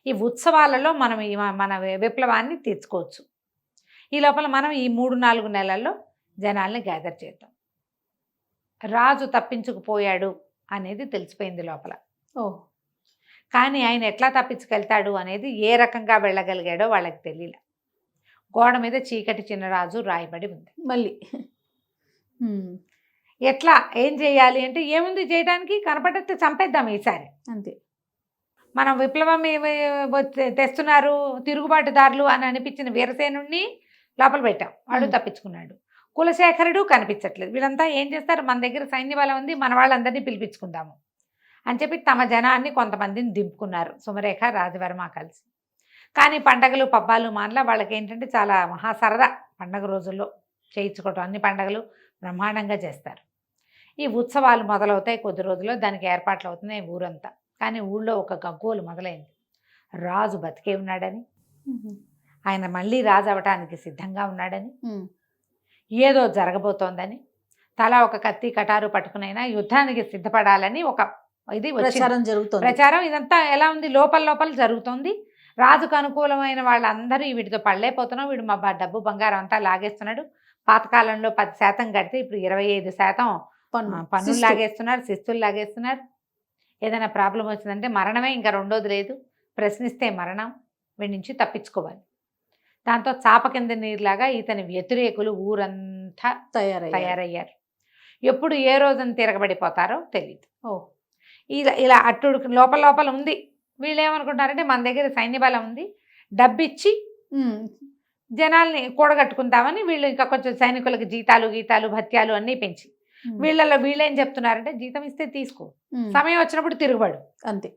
ఈ ఉత్సవాలలో మనం మన విప్లవాన్ని తీర్చుకోవచ్చు. ఈ లోపల మనం ఈ 3-4 నెలల్లో జనాల్ని గ్యాదర్ చేద్దాం. రాజు తప్పించుకుపోయాడు అనేది తెలిసిపోయింది లోపల. కానీ ఆయన ఎట్లా తప్పించుకెళ్తాడు అనేది, ఏ రకంగా వెళ్ళగలిగాడో వాళ్ళకి తెలియలే. గోడ మీద చీకటి చిన్నరాజు రాయబడి ఉంది. మళ్ళీ ఎట్లా ఏం చేయాలి అంటే, ఏముంది చేయడానికి, కనపడితే చంపేద్దాం ఈసారి, అంతే. మనం విప్లవం తెస్తున్నారు తిరుగుబాటుదారులు అని అనిపించిన వీరసేనుడిని లోపల పెట్టాం, వాడు తప్పించుకున్నాడు. కులశేఖరుడు కనిపించట్లేదు. వీళ్ళంతా ఏం చేస్తారు, మన దగ్గర సైన్య బలం ఉంది, మన వాళ్ళందరినీ పిలిపించుకుందాము అని చెప్పి తమ జనాన్ని కొంతమందిని దింపుకున్నారు సుమరేఖ రాజవర్మ కలిసి. కానీ పండగలు పబ్బాలు మానలా వాళ్ళకి ఏంటంటే చాలా మహా సరదా పండగ రోజుల్లో చేయించుకోవటం. అన్ని పండగలు బ్రహ్మాండంగా చేస్తారు. ఈ ఉత్సవాలు మొదలవుతాయి కొద్ది రోజుల్లో, దానికి ఏర్పాట్లు అవుతున్నాయి ఊరంతా. కానీ ఊళ్ళో ఒక గగ్గోలు మొదలైంది. రాజు బతికే ఉన్నాడని, ఆయన మళ్ళీ రాజు అవటానికి సిద్ధంగా ఉన్నాడని, ఏదో జరగబోతోందని, తలా ఒక కత్తి కటారు పట్టుకునైనా యుద్ధానికి సిద్ధపడాలని ఒక ఇది ప్రచారం జరుగుతుంది. ప్రచారం ఇదంతా ఎలా ఉంది, లోపల లోపల జరుగుతోంది. రాజుకు అనుకూలమైన వాళ్ళందరూ వీటితో పడలేకపోతున్నాం, వీడు మా డబ్బు బంగారం అంతా లాగేస్తున్నాడు. పాతకాలంలో 10% కడితే ఇప్పుడు 25% పన్నులు లాగేస్తున్నారు, శిస్తులు లాగేస్తున్నారు. ఏదైనా ప్రాబ్లం వచ్చిందంటే మరణమే, ఇంకా రెండోది లేదు. ప్రశ్నిస్తే మరణం, వీడి నుంచి తప్పించుకోవాలి. దాంతో చాప కింద నీరులాగా ఇతని వ్యతిరేకులు ఊరంతా తయారయ్యారు. ఎప్పుడు ఏ రోజున తిరగబడిపోతారో తెలియదు. ఇలా అట్టుడు లోపల లోపల ఉంది. వీళ్ళు ఏమనుకుంటారంటే మన దగ్గర సైన్య బలం ఉంది, డబ్బిచ్చి జనాల్ని కూడగట్టుకుంటామని వీళ్ళు ఇంకా కొంచెం సైనికులకి జీతాలు భత్యాలు అన్నీ పెంచి, వీళ్ళలో వీళ్ళేం చెప్తున్నారంటే జీతం ఇస్తే తీసుకో, సమయం వచ్చినప్పుడు తిరగబడు అంతే.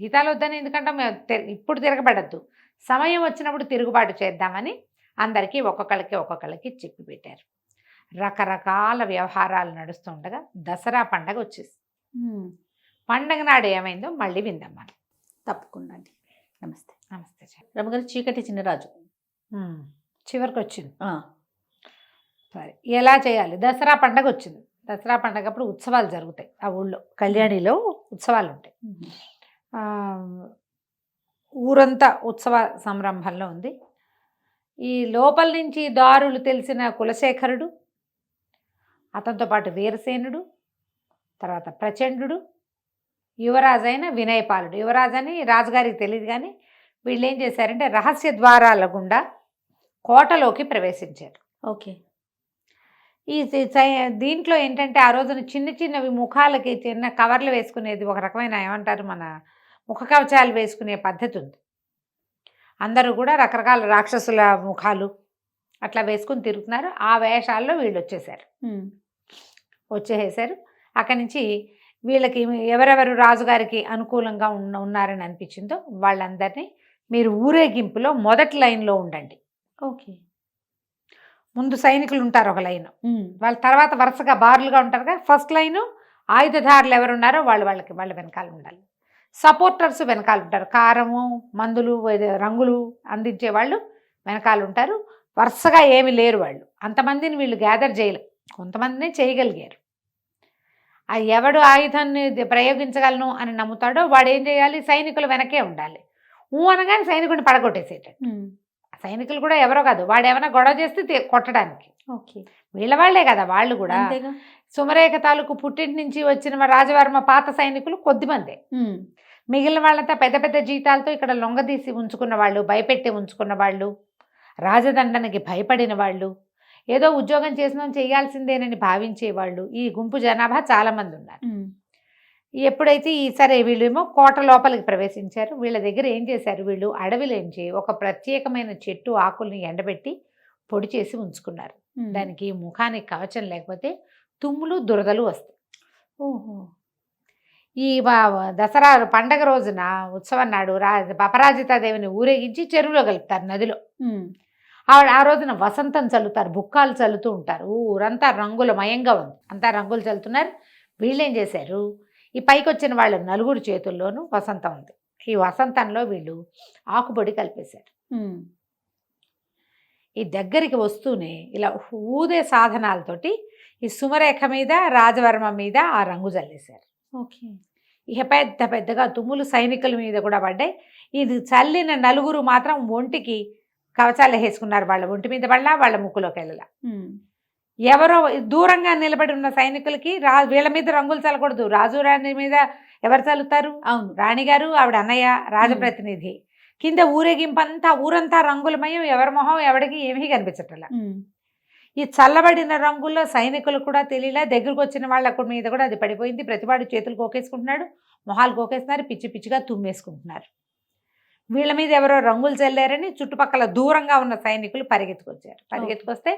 జీతాలు వద్దని ఎందుకంటే ఇప్పుడు తిరగబడద్దు, సమయం వచ్చినప్పుడు తిరుగుబాటు చేద్దామని అందరికీ ఒక్కొక్కళ్ళకి చెప్పి పెట్టారు. రకరకాల వ్యవహారాలు నడుస్తుండగా దసరా పండగ వచ్చేసి పండగ నాడు ఏమైందో మళ్ళీ విందాం మనం. తప్పకుండా అండి. నమస్తే. నమస్తే రమగారు. చీకటి చిన్నరాజు చివరికి వచ్చింది. సరే, ఎలా చేయాలి? దసరా పండగ వచ్చింది. దసరా పండగప్పుడు ఉత్సవాలు జరుగుతాయి ఆ ఊళ్ళో. కళ్యాణిలో ఉత్సవాలు ఉంటాయి. ఊరంతా ఉత్సవ సంరంభంలో ఉంది. ఈ లోపల నుంచి దారులు తెలిసిన కులశేఖరుడు, అతనితో పాటు వీరసేనుడు, తర్వాత ప్రచండు, యువరాజైన వినయపాలుడు. యువరాజని రాజుగారికి తెలియదు, కానీ వీళ్ళు ఏం చేశారంటే రహస్య ద్వారాల గుండా కోటలోకి ప్రవేశించారు. ఓకే. ఈ దీంట్లో ఏంటంటే ఆ రోజున చిన్నవి ముఖాలకి చిన్న కవర్లు వేసుకునేది, ఒక రకమైన ఏమంటారు మన ముఖ కవచాలు వేసుకునే పద్ధతి ఉంది. అందరూ కూడా రకరకాల రాక్షసుల ముఖాలు అట్లా వేసుకుని తిరుగుతున్నారు. ఆ వేషాల్లో వీళ్ళు వచ్చేసారు. అక్కడి నుంచి వీళ్ళకి ఎవరెవరు రాజుగారికి అనుకూలంగా ఉన్నారని అనిపించిందో వాళ్ళందరినీ మీరు ఊరేగింపులో మొదటి లైన్లో ఉండండి. ఓకే. ముందు సైనికులు ఉంటారు ఒక లైను, వాళ్ళ తర్వాత వరుసగా బారులుగా ఉంటారు కదా. ఫస్ట్ లైను ఆయుధదారులు ఎవరున్నారో వాళ్ళ వెనకాల ఉండాలి. సపోర్టర్స్ వెనకాల ఉంటారు. కారము, మందులు, రంగులు అందించే వాళ్ళు వెనకాల ఉంటారు. వరుసగా ఏమి లేరు వాళ్ళు. అంతమందిని వీళ్ళు గ్యాదర్ చేయలేరు, కొంతమందినే చేయగలిగారు. ఆ ఎవడు ఆయుధాన్ని ప్రయోగించగలను అని నమ్ముతాడో వాడు ఏం చేయాలి, సైనికులు వెనకే ఉండాలి. అనగానే సైనికుడిని పడగొట్టేసేటట్టు. సైనికులు కూడా ఎవరో కాదు, వాడు ఏమైనా గొడవ చేస్తే కొట్టడానికి. ఓకే. వీళ్ళ వాళ్లే కదా వాళ్ళు కూడా. సుమరేఖ తాలూకు పుట్టింటి నుంచి వచ్చిన రాజవర్మ పాత సైనికులు కొద్దిమందే. మిగిలిన వాళ్ళంతా పెద్ద పెద్ద జీతాలతో ఇక్కడ లొంగదీసి ఉంచుకున్న వాళ్ళు, భయపెట్టి ఉంచుకున్న వాళ్ళు, రాజదండనకి భయపడిన వాళ్ళు, ఏదో ఉద్యోగం చేసినాం చేయాల్సిందేనని భావించేవాళ్ళు. ఈ గుంపు జనాభా చాలామంది ఉన్నారు. ఎప్పుడైతే సరే వీళ్ళేమో కోట లోపలికి ప్రవేశించారు. వీళ్ళ దగ్గర ఏం చేశారు, వీళ్ళు అడవిలోంచి ఒక ప్రత్యేకమైన చెట్టు ఆకుల్ని ఎండబెట్టి పొడి చేసి ఉంచుకున్నారు. దానికి ముఖానికి కవచం లేకపోతే తుమ్ములు దురదలు వస్తాయి. ఓహో. ఈ దసరా పండగ రోజున ఉత్సవం నాడు అపరాజితాదేవిని ఊరేగించి చెరువులో కలుపుతారు, నదిలో. ఆ రోజున వసంతం చల్లుతారు, బుక్కాలు చల్లుతూ ఉంటారు. ఊరంతా రంగులమయంగా ఉంది, అంతా రంగులు చల్లుతున్నారు. వీళ్ళేం చేశారు, ఈ పైకి వచ్చిన వాళ్ళ నలుగురు చేతుల్లోనూ వసంతం ఉంది. ఈ వసంతంలో వీళ్ళు ఆకుపొడి కలిపేశారు. ఈ దగ్గరికి వస్తూనే ఇలా ఊదే సాధనాలతోటి ఈ సుమరేఖ మీద రాజవర్మ మీద ఆ రంగు చల్లేశారు. ఓకే. ఇక పెద్దగా తుమ్ములు సైనికుల మీద కూడా పడ్డాయి. ఇది చల్లిన నలుగురు మాత్రం ఒంటికి కవచాలు వేసుకున్నారు. వాళ్ళ ఒంటి మీద పడలా, వాళ్ళ ముక్కులోకి వెళ్ళలా. ఎవరో దూరంగా నిలబడి ఉన్న సైనికులకి వీళ్ళ మీద రంగులు చల్లకూడదు. రాజు రాణి మీద ఎవరు చల్లుతారు? అవును, రాణిగారు, ఆవిడ అన్నయ్య, రాజప్రతినిధి. కింద ఊరేగింపంతా ఊరంతా రంగులమయం, ఎవరి మొహం ఎవడికి ఏమీ కనిపించట్లా. ఈ చల్లబడిన రంగుల్లో సైనికులు కూడా తెలియలే, దగ్గరకు వచ్చిన వాళ్ళ మీద కూడా అది పడిపోయింది. ప్రతివాడు చేతులు కోకేసుకుంటున్నాడు, మొహాలు గోకేస్తున్నారు, పిచ్చి పిచ్చిగా తుమ్మేసుకుంటున్నారు. వీళ్ళ మీద ఎవరో రంగులు చల్లారని చుట్టుపక్కల దూరంగా ఉన్న సైనికులు పరిగెత్తుకొచ్చారు. పరిగెత్తుకొస్తే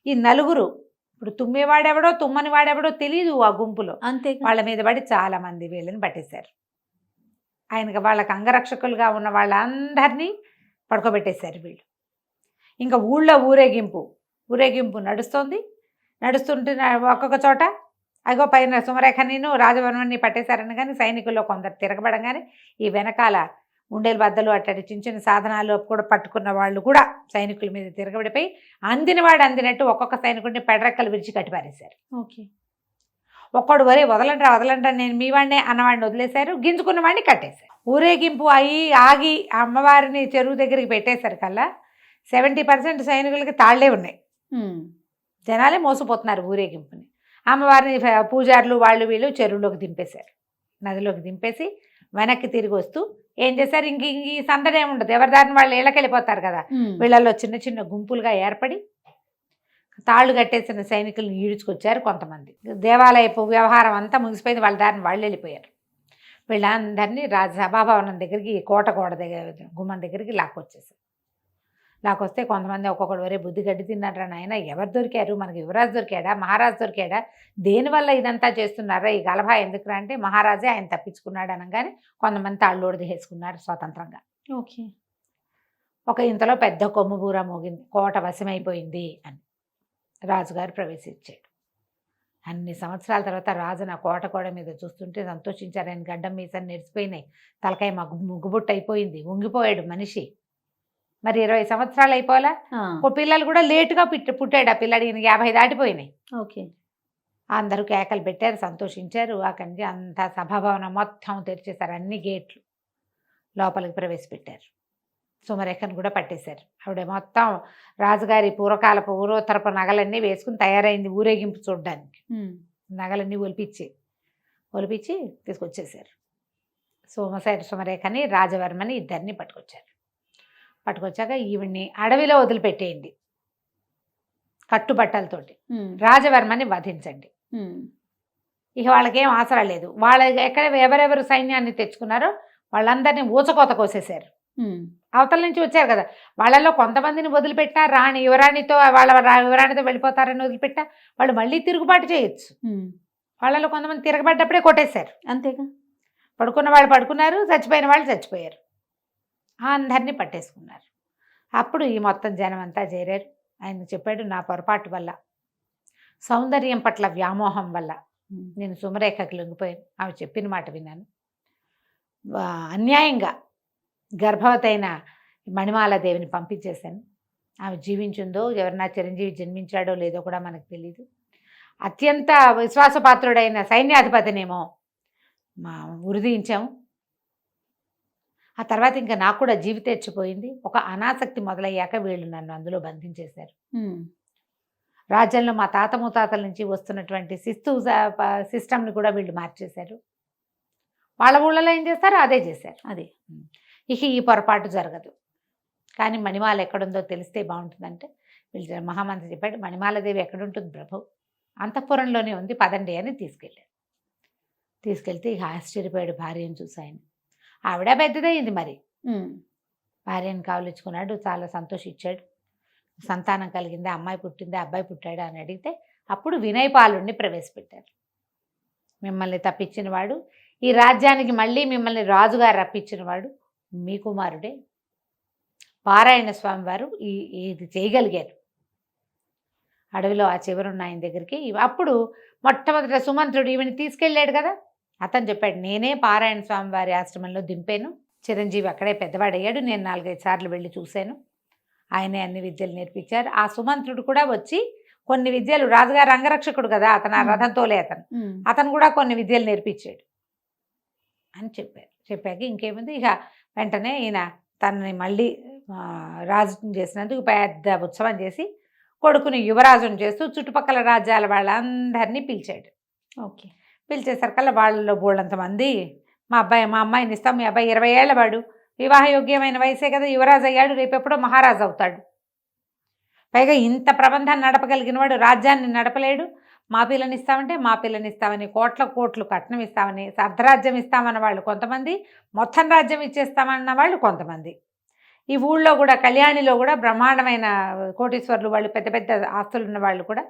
ఈ నలుగురు, ఇప్పుడు తుమ్మేవాడెవడో తుమ్మని వాడెవడో తెలియదు ఆ గుంపులో, అంతే వాళ్ళ మీద పడి చాలా మంది వీళ్ళని పట్టేశారు. ఆయనకి వాళ్ళకి అంగరక్షకులుగా ఉన్న వాళ్ళందరినీ పడుకోబెట్టేశారు వీళ్ళు. ఇంకా ఊళ్ళో ఊరేగింపు నడుస్తోంది. నడుస్తుంటే ఒక్కొక్క చోట అగో పైన సుమరేఖని రాజవర్మని పట్టేశారని కానీ సైనికుల్లో కొందరు తిరగబడంగానే ఈ వెనకాల ఉండేలు బద్దలు అట్టడి చిన్న చిన్న సాధనాలు కూడా పట్టుకున్న వాళ్ళు కూడా సైనికుల మీద తిరగబడిపోయి అందినవాడు అందినట్టు ఒక్కొక్క సైనికుడిని పెడరెక్కలు విరిచి కట్టిపారేశారు. ఓకే. ఒక్కడు వరే వదలంటా నేను మీ వాడినే అన్నవాడిని వదిలేశారు, గింజుకున్న వాడిని కట్టేశారు. ఊరేగింపు ఆగి అమ్మవారిని చెరువు దగ్గరికి పెట్టేశారు కల్లా 70% సైనికులకి తాళ్లే ఉన్నాయి. జనాలే మోసపోతున్నారు ఊరేగింపుని. అమ్మవారిని పూజారులు వాళ్ళు వీళ్ళు చెరువులోకి దింపేశారు. నదిలోకి దింపేసి వెనక్కి తిరిగి వస్తూ ఏం చేశారు, ఇంక ఈ సందడే ఉండదు, ఎవరి దారిని వాళ్ళు ఇళ్ళకెళ్ళిపోతారు కదా. వీళ్ళల్లో చిన్న చిన్న గుంపులుగా ఏర్పడి తాళ్ళు కట్టేసిన సైనికులను ఈడ్చుకొచ్చారు కొంతమంది. దేవాలయపు వ్యవహారం అంతా ముగిసిపోయింది, వాళ్ళ దారిని వాళ్ళు వెళ్ళిపోయారు. వీళ్ళందరినీ సభాభవనం దగ్గరికి, కోట గోడ దగ్గర గుమ్మం దగ్గరికి లాక్కొచ్చేసారు. లాక్కొస్తే కొంతమంది ఒక్కొక్కడు వరే బుద్ధి గడ్డి తిన్నారా నాయన, ఎవరు దొరికారు, మనకి యువరాజు దొరికాడా, మహారాజు దొరికాడా, దేనివల్ల ఇదంతా చేస్తున్నారా, ఈ గలభా ఎందుకురా అంటే మహారాజే ఆయన తప్పించుకున్నాడు అనగానే కొంతమంది తాళ్ళోడు వేసుకున్నారు స్వతంత్రంగా. ఓకే. ఒక ఇంతలో పెద్ద కొమ్ము బూర మోగింది, కోట వశమైపోయింది అని రాజుగారు ప్రవేశించాడు. అన్ని సంవత్సరాల తర్వాత రాజు నా కోట గోడ మీద చూస్తుంటే సంతోషించారు. ఆయన గడ్డం మీసం నెరిసిపోయినాయి, తలకాయ ముగ్గుబుట్టు అయిపోయింది, ఉంగిపోయాడు మనిషి. మరి 20 సంవత్సరాలు అయిపోలా. పిల్లలు కూడా లేటుగా పుట్టాడు ఆ పిల్లాడు, ఈయన 50 దాటిపోయినాయి. ఓకే. అందరూ కేకలు పెట్టారు, సంతోషించారు. అక్కడి నుంచి అంతా సభాభవనం మొత్తం తెరిచేశారు, అన్ని గేట్లు లోపలికి ప్రవేశపెట్టారు. సుమరేఖను కూడా పట్టేశారు. ఆవిడ మొత్తం రాజుగారి పూర్వోత్తరపు నగలన్నీ వేసుకుని తయారైంది ఊరేగింపు చూడడానికి. నగలన్నీ ఒలిపించి తీసుకొచ్చేసారు. సుమరేఖని రాజవర్మని ఇద్దరిని పట్టుకొచ్చాక ఈవిడ్ని అడవిలో వదిలిపెట్టేయండి కట్టుబట్టలతోటి, రాజవర్మని వధించండి. ఇక వాళ్ళకేం ఆసరా లేదు. ఎవరెవరు సైన్యాన్ని తెచ్చుకున్నారో వాళ్ళందరినీ ఊచకోత కోసేశారు. అవతల నుంచి వచ్చారు కదా, వాళ్ళలో కొంతమందిని వదిలిపెట్టా, యువరాణితో వెళ్ళిపోతారని వదిలిపెట్టా వాళ్ళు మళ్ళీ తిరుగుబాటు చేయొచ్చు. వాళ్ళలో కొంతమంది తిరగబడ్డప్పుడే కొట్టేశారు. అంతేగా. పడుకున్న వాళ్ళు పడుకున్నారు, చచ్చిపోయిన వాళ్ళు చచ్చిపోయారు. అందరినీ పట్టేసుకున్నారు. అప్పుడు ఈ మొత్తం జనం అంతా చేరారు. ఆయన చెప్పాడు, నా పొరపాటు వల్ల, సౌందర్యం పట్ల వ్యామోహం వల్ల నేను సుమరేఖకి లొంగిపోయాను. ఆమె చెప్పిన మాట విన్నాను. అన్యాయంగా గర్భవతైన మణిమాలాదేవిని పంపించేశాను. ఆమె జీవించిందో, ఎవరన్నా చిరంజీవి జన్మించాడో లేదో కూడా మనకు తెలీదు. అత్యంత విశ్వాసపాత్రుడైన సైన్యాధిపతినేమో ఉరిదించాము. ఆ తర్వాత ఇంకా నాకు కూడా జీవితేచ్చిపోయింది. ఒక అనాసక్తి మొదలయ్యాక వీళ్ళు నన్ను అందులో బంధించేశారు. రాజ్యంలో మా తాత ముత్తాతల నుంచి వస్తున్నటువంటి సిస్టమ్ని కూడా వీళ్ళు మార్చేశారు. వాళ్ళ ఊళ్ళలో ఏం చేస్తారో అదే చేశారు. ఇక ఈ పొరపాటు జరగదు. కానీ మణిమాల ఎక్కడుందో తెలిస్తే బాగుంటుందంటే వీళ్ళు మహామంత్రి చెప్పాడు, మణిమాలదేవి ఎక్కడుంటుంది ప్రభు, అంతఃపురంలోనే ఉంది, పదండి అని తీసుకెళ్తే ఇక ఆశ్చర్యపోయాడు భార్యను చూసి ఆయన. ఆవిడ పెద్దదయ్యింది, మరి భార్యను కావలించుకున్నాడు, చాలా సంతోషించాడు. సంతానం కలిగిందా, అమ్మాయి పుట్టిందా, అబ్బాయి పుట్టాడా అని అడిగితే అప్పుడు వినయపాలుణ్ణి ప్రవేశపెట్టారు. మిమ్మల్ని తప్పించినవాడు, ఈ రాజ్యానికి మళ్ళీ మిమ్మల్ని రాజుగారు రప్పించినవాడు మీ కుమారుడే పారాయణ స్వామి వారు ఇది చేయగలిగారు. అడవిలో ఆ చివరున్న ఆయన దగ్గరికి అప్పుడు మొట్టమొదట సుమంత్రుడు ఈవిని తీసుకెళ్ళాడు కదా, అతను చెప్పాడు, నేనే పారాయణ స్వామి వారి ఆశ్రమంలో దింపాను. చిరంజీవి అక్కడే పెద్దవాడయ్యాడు, నేను 4-5 సార్లు వెళ్ళి చూశాను, ఆయనే అన్ని విద్యలు నేర్పించారు. ఆ సుమంత్రుడు కూడా వచ్చి కొన్ని విద్యలు, రాజుగారు అంగరక్షకుడు కదా అతను, ఆ రథంతోలే అతను కూడా కొన్ని విద్యలు నేర్పించాడు అని చెప్పాక ఇంకేముంది, ఇక వెంటనే ఈయన తనని మళ్ళీ రాజుని చేసినందుకు పెద్ద ఉత్సవం చేసి కొడుకుని యువరాజుని చేస్తూ చుట్టుపక్కల రాజ్యాల వాళ్ళందరినీ పిలిచాడు. పిలిచేసరికల్లా వాళ్ళలో బోళ్ళంతమంది మా అమ్మాయిని ఇస్తాం, మీ అబ్బాయి 20 ఏళ్ల వాడు, వివాహయోగ్యమైన వయసే కదా, యువరాజు అయ్యాడు, రేపెప్పుడో మహారాజు అవుతాడు, పైగా ఇంత ప్రబంధాన్ని నడపగలిగిన వాడు రాజ్యాన్ని నడపలేడు, మా పిల్లని ఇస్తామంటే మా పిల్లని ఇస్తామని, కోట్ల కోట్లు కట్నం ఇస్తామని, అర్ధరాజ్యం ఇస్తామన్న వాళ్ళు కొంతమంది, మొత్తం రాజ్యం ఇచ్చేస్తామన్న వాళ్ళు కొంతమంది. ఈ ఊళ్ళో కూడా కళ్యాణిలో కూడా బ్రహ్మాండమైన కోటీశ్వర్లు వాళ్ళు, పెద్ద పెద్ద ఆస్తులు ఉన్న వాళ్ళు కూడా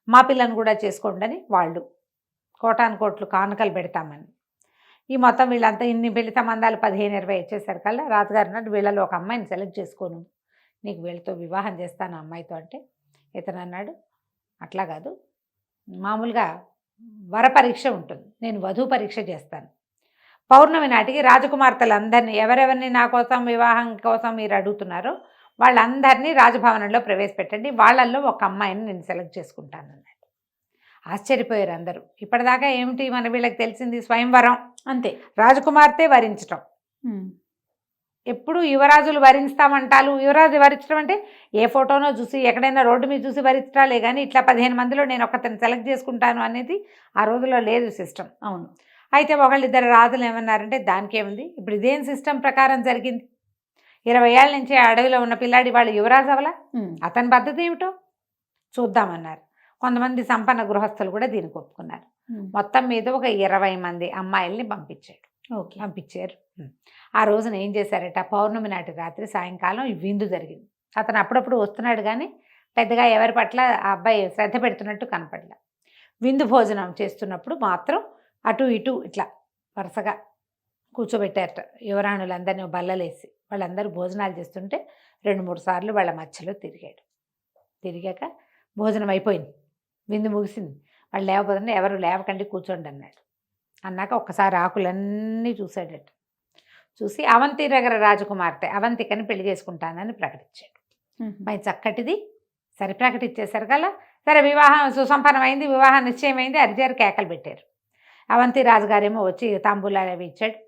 మా పిల్లని కూడా చేసుకోండి అని వాళ్ళు కోటాను కోట్లు కానుకలు పెడతామని. ఈ మొత్తం వీళ్ళంతా ఇన్ని పెళ్లి సంబంధాలు 15-20 ఇచ్చేసరికల్లా రాజుగారు అన్నాడు, వీళ్ళలో ఒక అమ్మాయిని సెలెక్ట్ చేసుకోను, నీకు వీళ్ళతో వివాహం చేస్తాను అమ్మాయితో. అంటే ఇతను అన్నాడు, అట్లా కాదు, మామూలుగా వరపరీక్ష ఉంటుంది, నేను వధూ పరీక్ష చేస్తాను. పౌర్ణమి నాటికి రాజకుమార్తెలందరినీ, ఎవరెవరిని నా కోసం వివాహం కోసం మీరు అడుగుతున్నారో వాళ్ళందరినీ రాజభవనంలో ప్రవేశపెట్టండి, వాళ్ళల్లో ఒక అమ్మాయిని నేను సెలెక్ట్ చేసుకుంటాను అన్నాడు. ఆశ్చర్యపోయారు అందరూ. ఇప్పటిదాకా ఏమిటి మన వీళ్ళకి తెలిసింది, స్వయంవరం అంతే, రాజకుమార్తె వరించటం. ఎప్పుడు యువరాజులు వరిస్తామంటారు. యువరాజు వరించడం అంటే ఏ ఫోటోనో చూసి, ఎక్కడైనా రోడ్డు మీద చూసి వరించడాలే కానీ ఇట్లా 15 మందిలో నేను ఒకతను సెలెక్ట్ చేసుకుంటాను అనేది ఆ రోజుల్లో లేదు సిస్టమ్. అవును. అయితే ఒకళ్ళిద్దరు రాజులు ఏమన్నారంటే దానికేముంది, ఇప్పుడు ఇదేం సిస్టమ్ ప్రకారం జరిగింది, 20 ఏళ్ళ నుంచి అడవిలో ఉన్న పిల్లాడి వాళ్ళు యువరాజు అవలా, అతని పద్ధతి ఏమిటో చూద్దామన్నారు. కొంతమంది సంపన్న గృహస్థులు కూడా దీనికి ఒప్పుకున్నారు. మొత్తం మీద ఒక 20 మంది అమ్మాయిల్ని పంపించారు. ఆ రోజున ఏం చేశారట, పౌర్ణమి నాటి రాత్రి సాయంకాలం ఈ విందు జరిగింది. అతను అప్పుడప్పుడు వస్తున్నాడు కానీ పెద్దగా ఎవరి పట్ల ఆ అబ్బాయి శ్రద్ధ పెడుతున్నట్టు కనపడలే. విందు భోజనం చేస్తున్నప్పుడు మాత్రం అటు ఇటు ఇట్లా వరుసగా కూర్చోబెట్టారట యువరాణులందరినీ బల్లలేసి. వాళ్ళందరూ భోజనాలు చేస్తుంటే 2-3 సార్లు వాళ్ళ మధ్యలో తిరిగాడు. తిరిగాక భోజనం అయిపోయింది, విందు ముగిసింది, వాళ్ళు లేవబోతుంటే ఎవరు లేవకండి కూర్చోండి అన్నాడు. అన్నాక ఒక్కసారి ఆకులన్నీ చూశాడట. చూసి అవంతి నగర రాజకుమార్తె అవంతికని పెళ్లి చేసుకుంటానని ప్రకటించాడు. మరి చక్కటిది సరే ప్రకటించేశారు కదా. సరే వివాహం సుసంపన్నమైంది, వివాహం నిశ్చయమైంది, అరిచారు, కేకలు పెట్టారు. అవంతి రాజుగారేమో వచ్చి తాంబూలాలు అవి ఇచ్చాడు.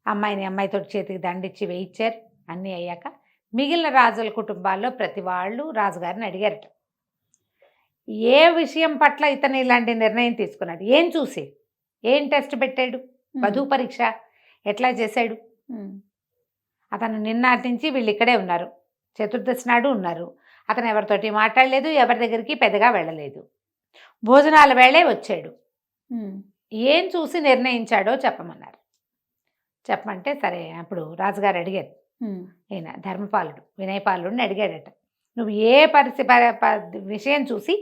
అమ్మాయితో చేతికి దండిచ్చి వేయించారు. అన్నీ అయ్యాక మిగిలిన రాజుల కుటుంబాల్లో ప్రతి వాళ్ళు రాజుగారిని అడిగారట, ఏ విషయం పట్ల ఇతను ఇలాంటి నిర్ణయం తీసుకున్నాడు, ఏం చూసి, ఏం టెస్ట్ పెట్టాడు, వధూ పరీక్ష ఎట్లా చేశాడు. అతను నిన్నటి నుంచి వీళ్ళు ఇక్కడే ఉన్నారు, చతుర్దశి నాడు ఉన్నారు. అతను ఎవరితోటి మాట్లాడలేదు, ఎవరి దగ్గరికి పెద్దగా వెళ్ళలేదు, భోజనాల వేళే వచ్చాడు. ఏం చూసి నిర్ణయించాడో చెప్పమన్నారు. చెప్పమంటే సరే అప్పుడు రాజుగారు అడిగారు, ఈయన ధర్మపాలుడు వినయపాలుడిని అడిగాడట, నువ్వు ఏ విషయం చూసి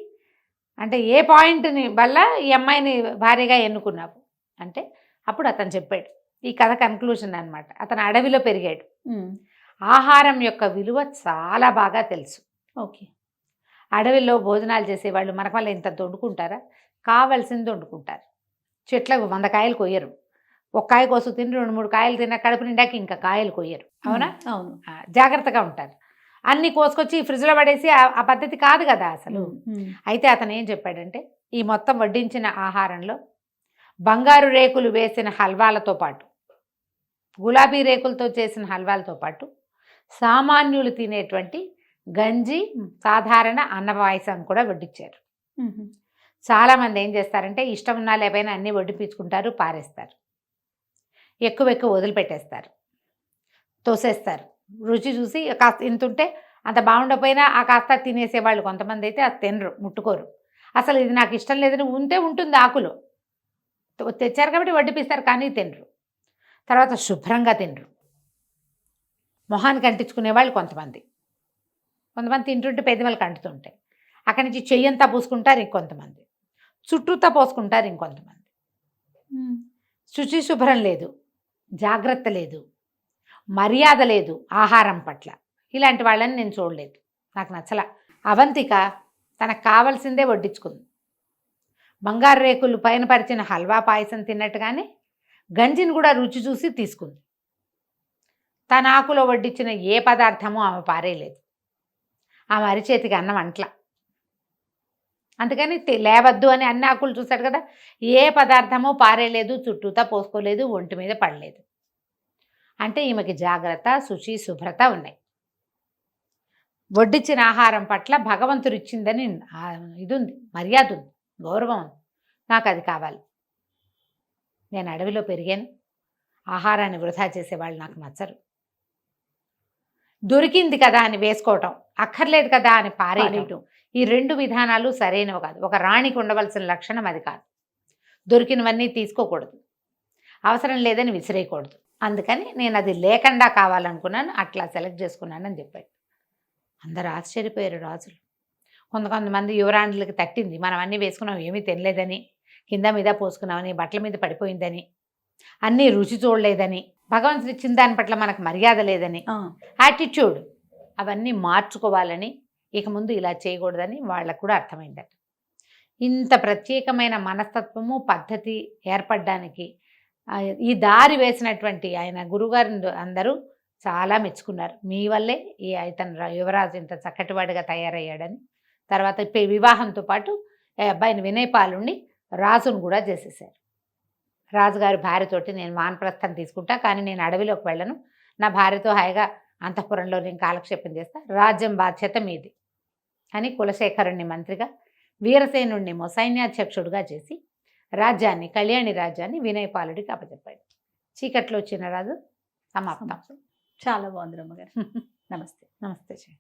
అంటే ఏ పాయింట్ని వల్ల ఈ అమ్మాయిని భార్యగా ఎన్నుకున్నావు అంటే అప్పుడు అతను చెప్పాడు. ఈ కథ కన్క్లూషన్ అనమాట. అతను అడవిలో పెరిగాడు, ఆహారం యొక్క విలువ చాలా బాగా తెలుసు. ఓకే. అడవిలో భోజనాలు చేసేవాళ్ళు మనకు వల్ల ఇంత వండుకుంటారా, కావలసింది వండుకుంటారు. చెట్లకు 100 కాయలు కొయ్యరు, ఒక కాయ కోసు తిని 2-3 కాయలు తిన్న కడుపు నిండాక ఇంకా కాయలు కొయ్యరు. అవునా? అవును. జాగ్రత్తగా ఉంటారు. అన్ని కోసుకొచ్చి ఫ్రిడ్జ్లో పడేసి ఆ పద్ధతి కాదు కదా అసలు. అయితే అతను ఏం చెప్పాడంటే ఈ మొత్తం వడ్డించిన ఆహారంలో బంగారు రేకులు వేసిన హల్వాలతో పాటు, గులాబీ రేకులతో చేసిన హల్వాలతో పాటు సామాన్యులు తినేటువంటి గంజి, సాధారణ అన్న పాయసం కూడా వడ్డించారు. చాలామంది ఏం చేస్తారంటే ఇష్టం ఉన్నా లేకపోయినా అన్నీ వడ్డిపించుకుంటారు, పారేస్తారు, ఎక్కువ వదిలిపెట్టేస్తారు, తోసేస్తారు. రుచి చూసి కాస్త ఇంతుంటే అంత బాగుండకపోయినా ఆ కాస్త తినేసేవాళ్ళు కొంతమంది అయితే అది తినరు, ముట్టుకోరు. అసలు ఇది నాకు ఇష్టం లేదని ఉంటే ఉంటుంది ఆకులో, తెచ్చారు కాబట్టి వడ్డిపిస్తారు కానీ తినరు. తర్వాత శుభ్రంగా తినరు, మొహానికి అంటించుకునే వాళ్ళు కొంతమంది తింటుంటే పెద్దవాళ్ళకి అంటుతుంటాయి. అక్కడి నుంచి చెయ్యంతా పూసుకుంటారు ఇంకొంతమంది, చుట్టూతా పోసుకుంటారు ఇంకొంతమంది. శుచి శుభ్రం లేదు, జాగ్రత్త లేదు, మర్యాద లేదు ఆహారం పట్ల. ఇలాంటి వాళ్ళని నేను చూడలేదు, నాకు నచ్చల. అవంతిక తనకు కావాల్సిందే వడ్డించుకుంది. బంగారు రేకులు పైన పరిచిన హల్వా పాయసం తిన్నట్టుగానే గంజిని కూడా రుచి చూసి తీసుకుంది. తన ఆకులో వడ్డించిన ఏ పదార్థమూ ఆమె పారేయలేదు. ఆమె అరిచేతికి అన్నం అంట్ల. అందుకని లేవద్దు అని అన్ని ఆకులు చూశాడు కదా, ఏ పదార్థమూ పారేయలేదు, చుట్టూతా పోసుకోలేదు, ఒంటి మీద పడలేదు. అంటే ఈమెకి జాగ్రత్త, శుచి, శుభ్రత ఉన్నాయి. వడ్డించిన ఆహారం పట్ల భగవంతుడు ఇచ్చిందని ఇది ఉంది, మర్యాద ఉంది, గౌరవం ఉంది. నాకు అది కావాలి. నేను అడవిలో పెరిగాను, ఆహారాన్ని వృధా చేసేవాళ్ళు నాకు నచ్చరు. దొరికింది కదా అని వేసుకోవటం, అక్కర్లేదు కదా అని పారేయటం, పారేయటం. ఈ 2 విధానాలు సరైనవి కాదు. ఒక రాణికి ఉండవలసిన లక్షణం అది కాదు. దొరికినవన్నీ తీసుకోకూడదు, అవసరం లేదని విసిరేయకూడదు. అందుకని నేను అది లేకుండా కావాలనుకున్నాను, అట్లా సెలెక్ట్ చేసుకున్నాను అని చెప్పాడు. అందరూ ఆశ్చర్యపోయారు రాజులు. కొంతమంది యువరాణులకి తట్టింది, మనం అన్నీ వేసుకున్నాం ఏమీ తినలేదని, కింద మీద పోసుకున్నామని, బట్టల మీద పడిపోయిందని, అన్నీ రుచి చూడలేదని, భగవంతుడు ఇచ్చిన దాని పట్ల మనకు మర్యాద లేదని, యాటిట్యూడ్ అవన్నీ మార్చుకోవాలని, ఇక ముందు ఇలా చేయకూడదని వాళ్ళకు కూడా అర్థమైందట. ఇంత ప్రత్యేకమైన మనస్తత్వము పద్ధతి ఏర్పడడానికి ఈ దారి వేసినటువంటి ఆయన గురుగారు అందరూ చాలా మెచ్చుకున్నారు. మీ వల్లే ఈ ఇతను యువరాజు ఇంత చక్కటివాడిగా తయారయ్యాడని. తర్వాత వివాహంతో పాటు అబ్బాయిని వినయపాలుణ్ణి రాజును కూడా చేసేసారు. రాజుగారి భార్యతోటి నేను వానప్రస్థం తీసుకుంటా, కానీ నేను అడవిలోకి వెళ్ళను, నా భార్యతో హాయిగా అంతఃపురంలో నేను కాలక్షేపం చేస్తా, రాజ్యం బాధ్యత మీది అని కులశేఖరుణ్ణి మంత్రిగా, వీరసేనుణ్ణి సైన్యాధ్యక్షుడిగా చేసి రాజ్యాన్ని, కళ్యాణి రాజ్యాన్ని వినయపాలుడికి అప్పచెప్పాడు. చీకట్లో వచ్చిన రాజు సమాప్తం. చాలా బాగుంది రమ్మగారు. నమస్తే. నమస్తే.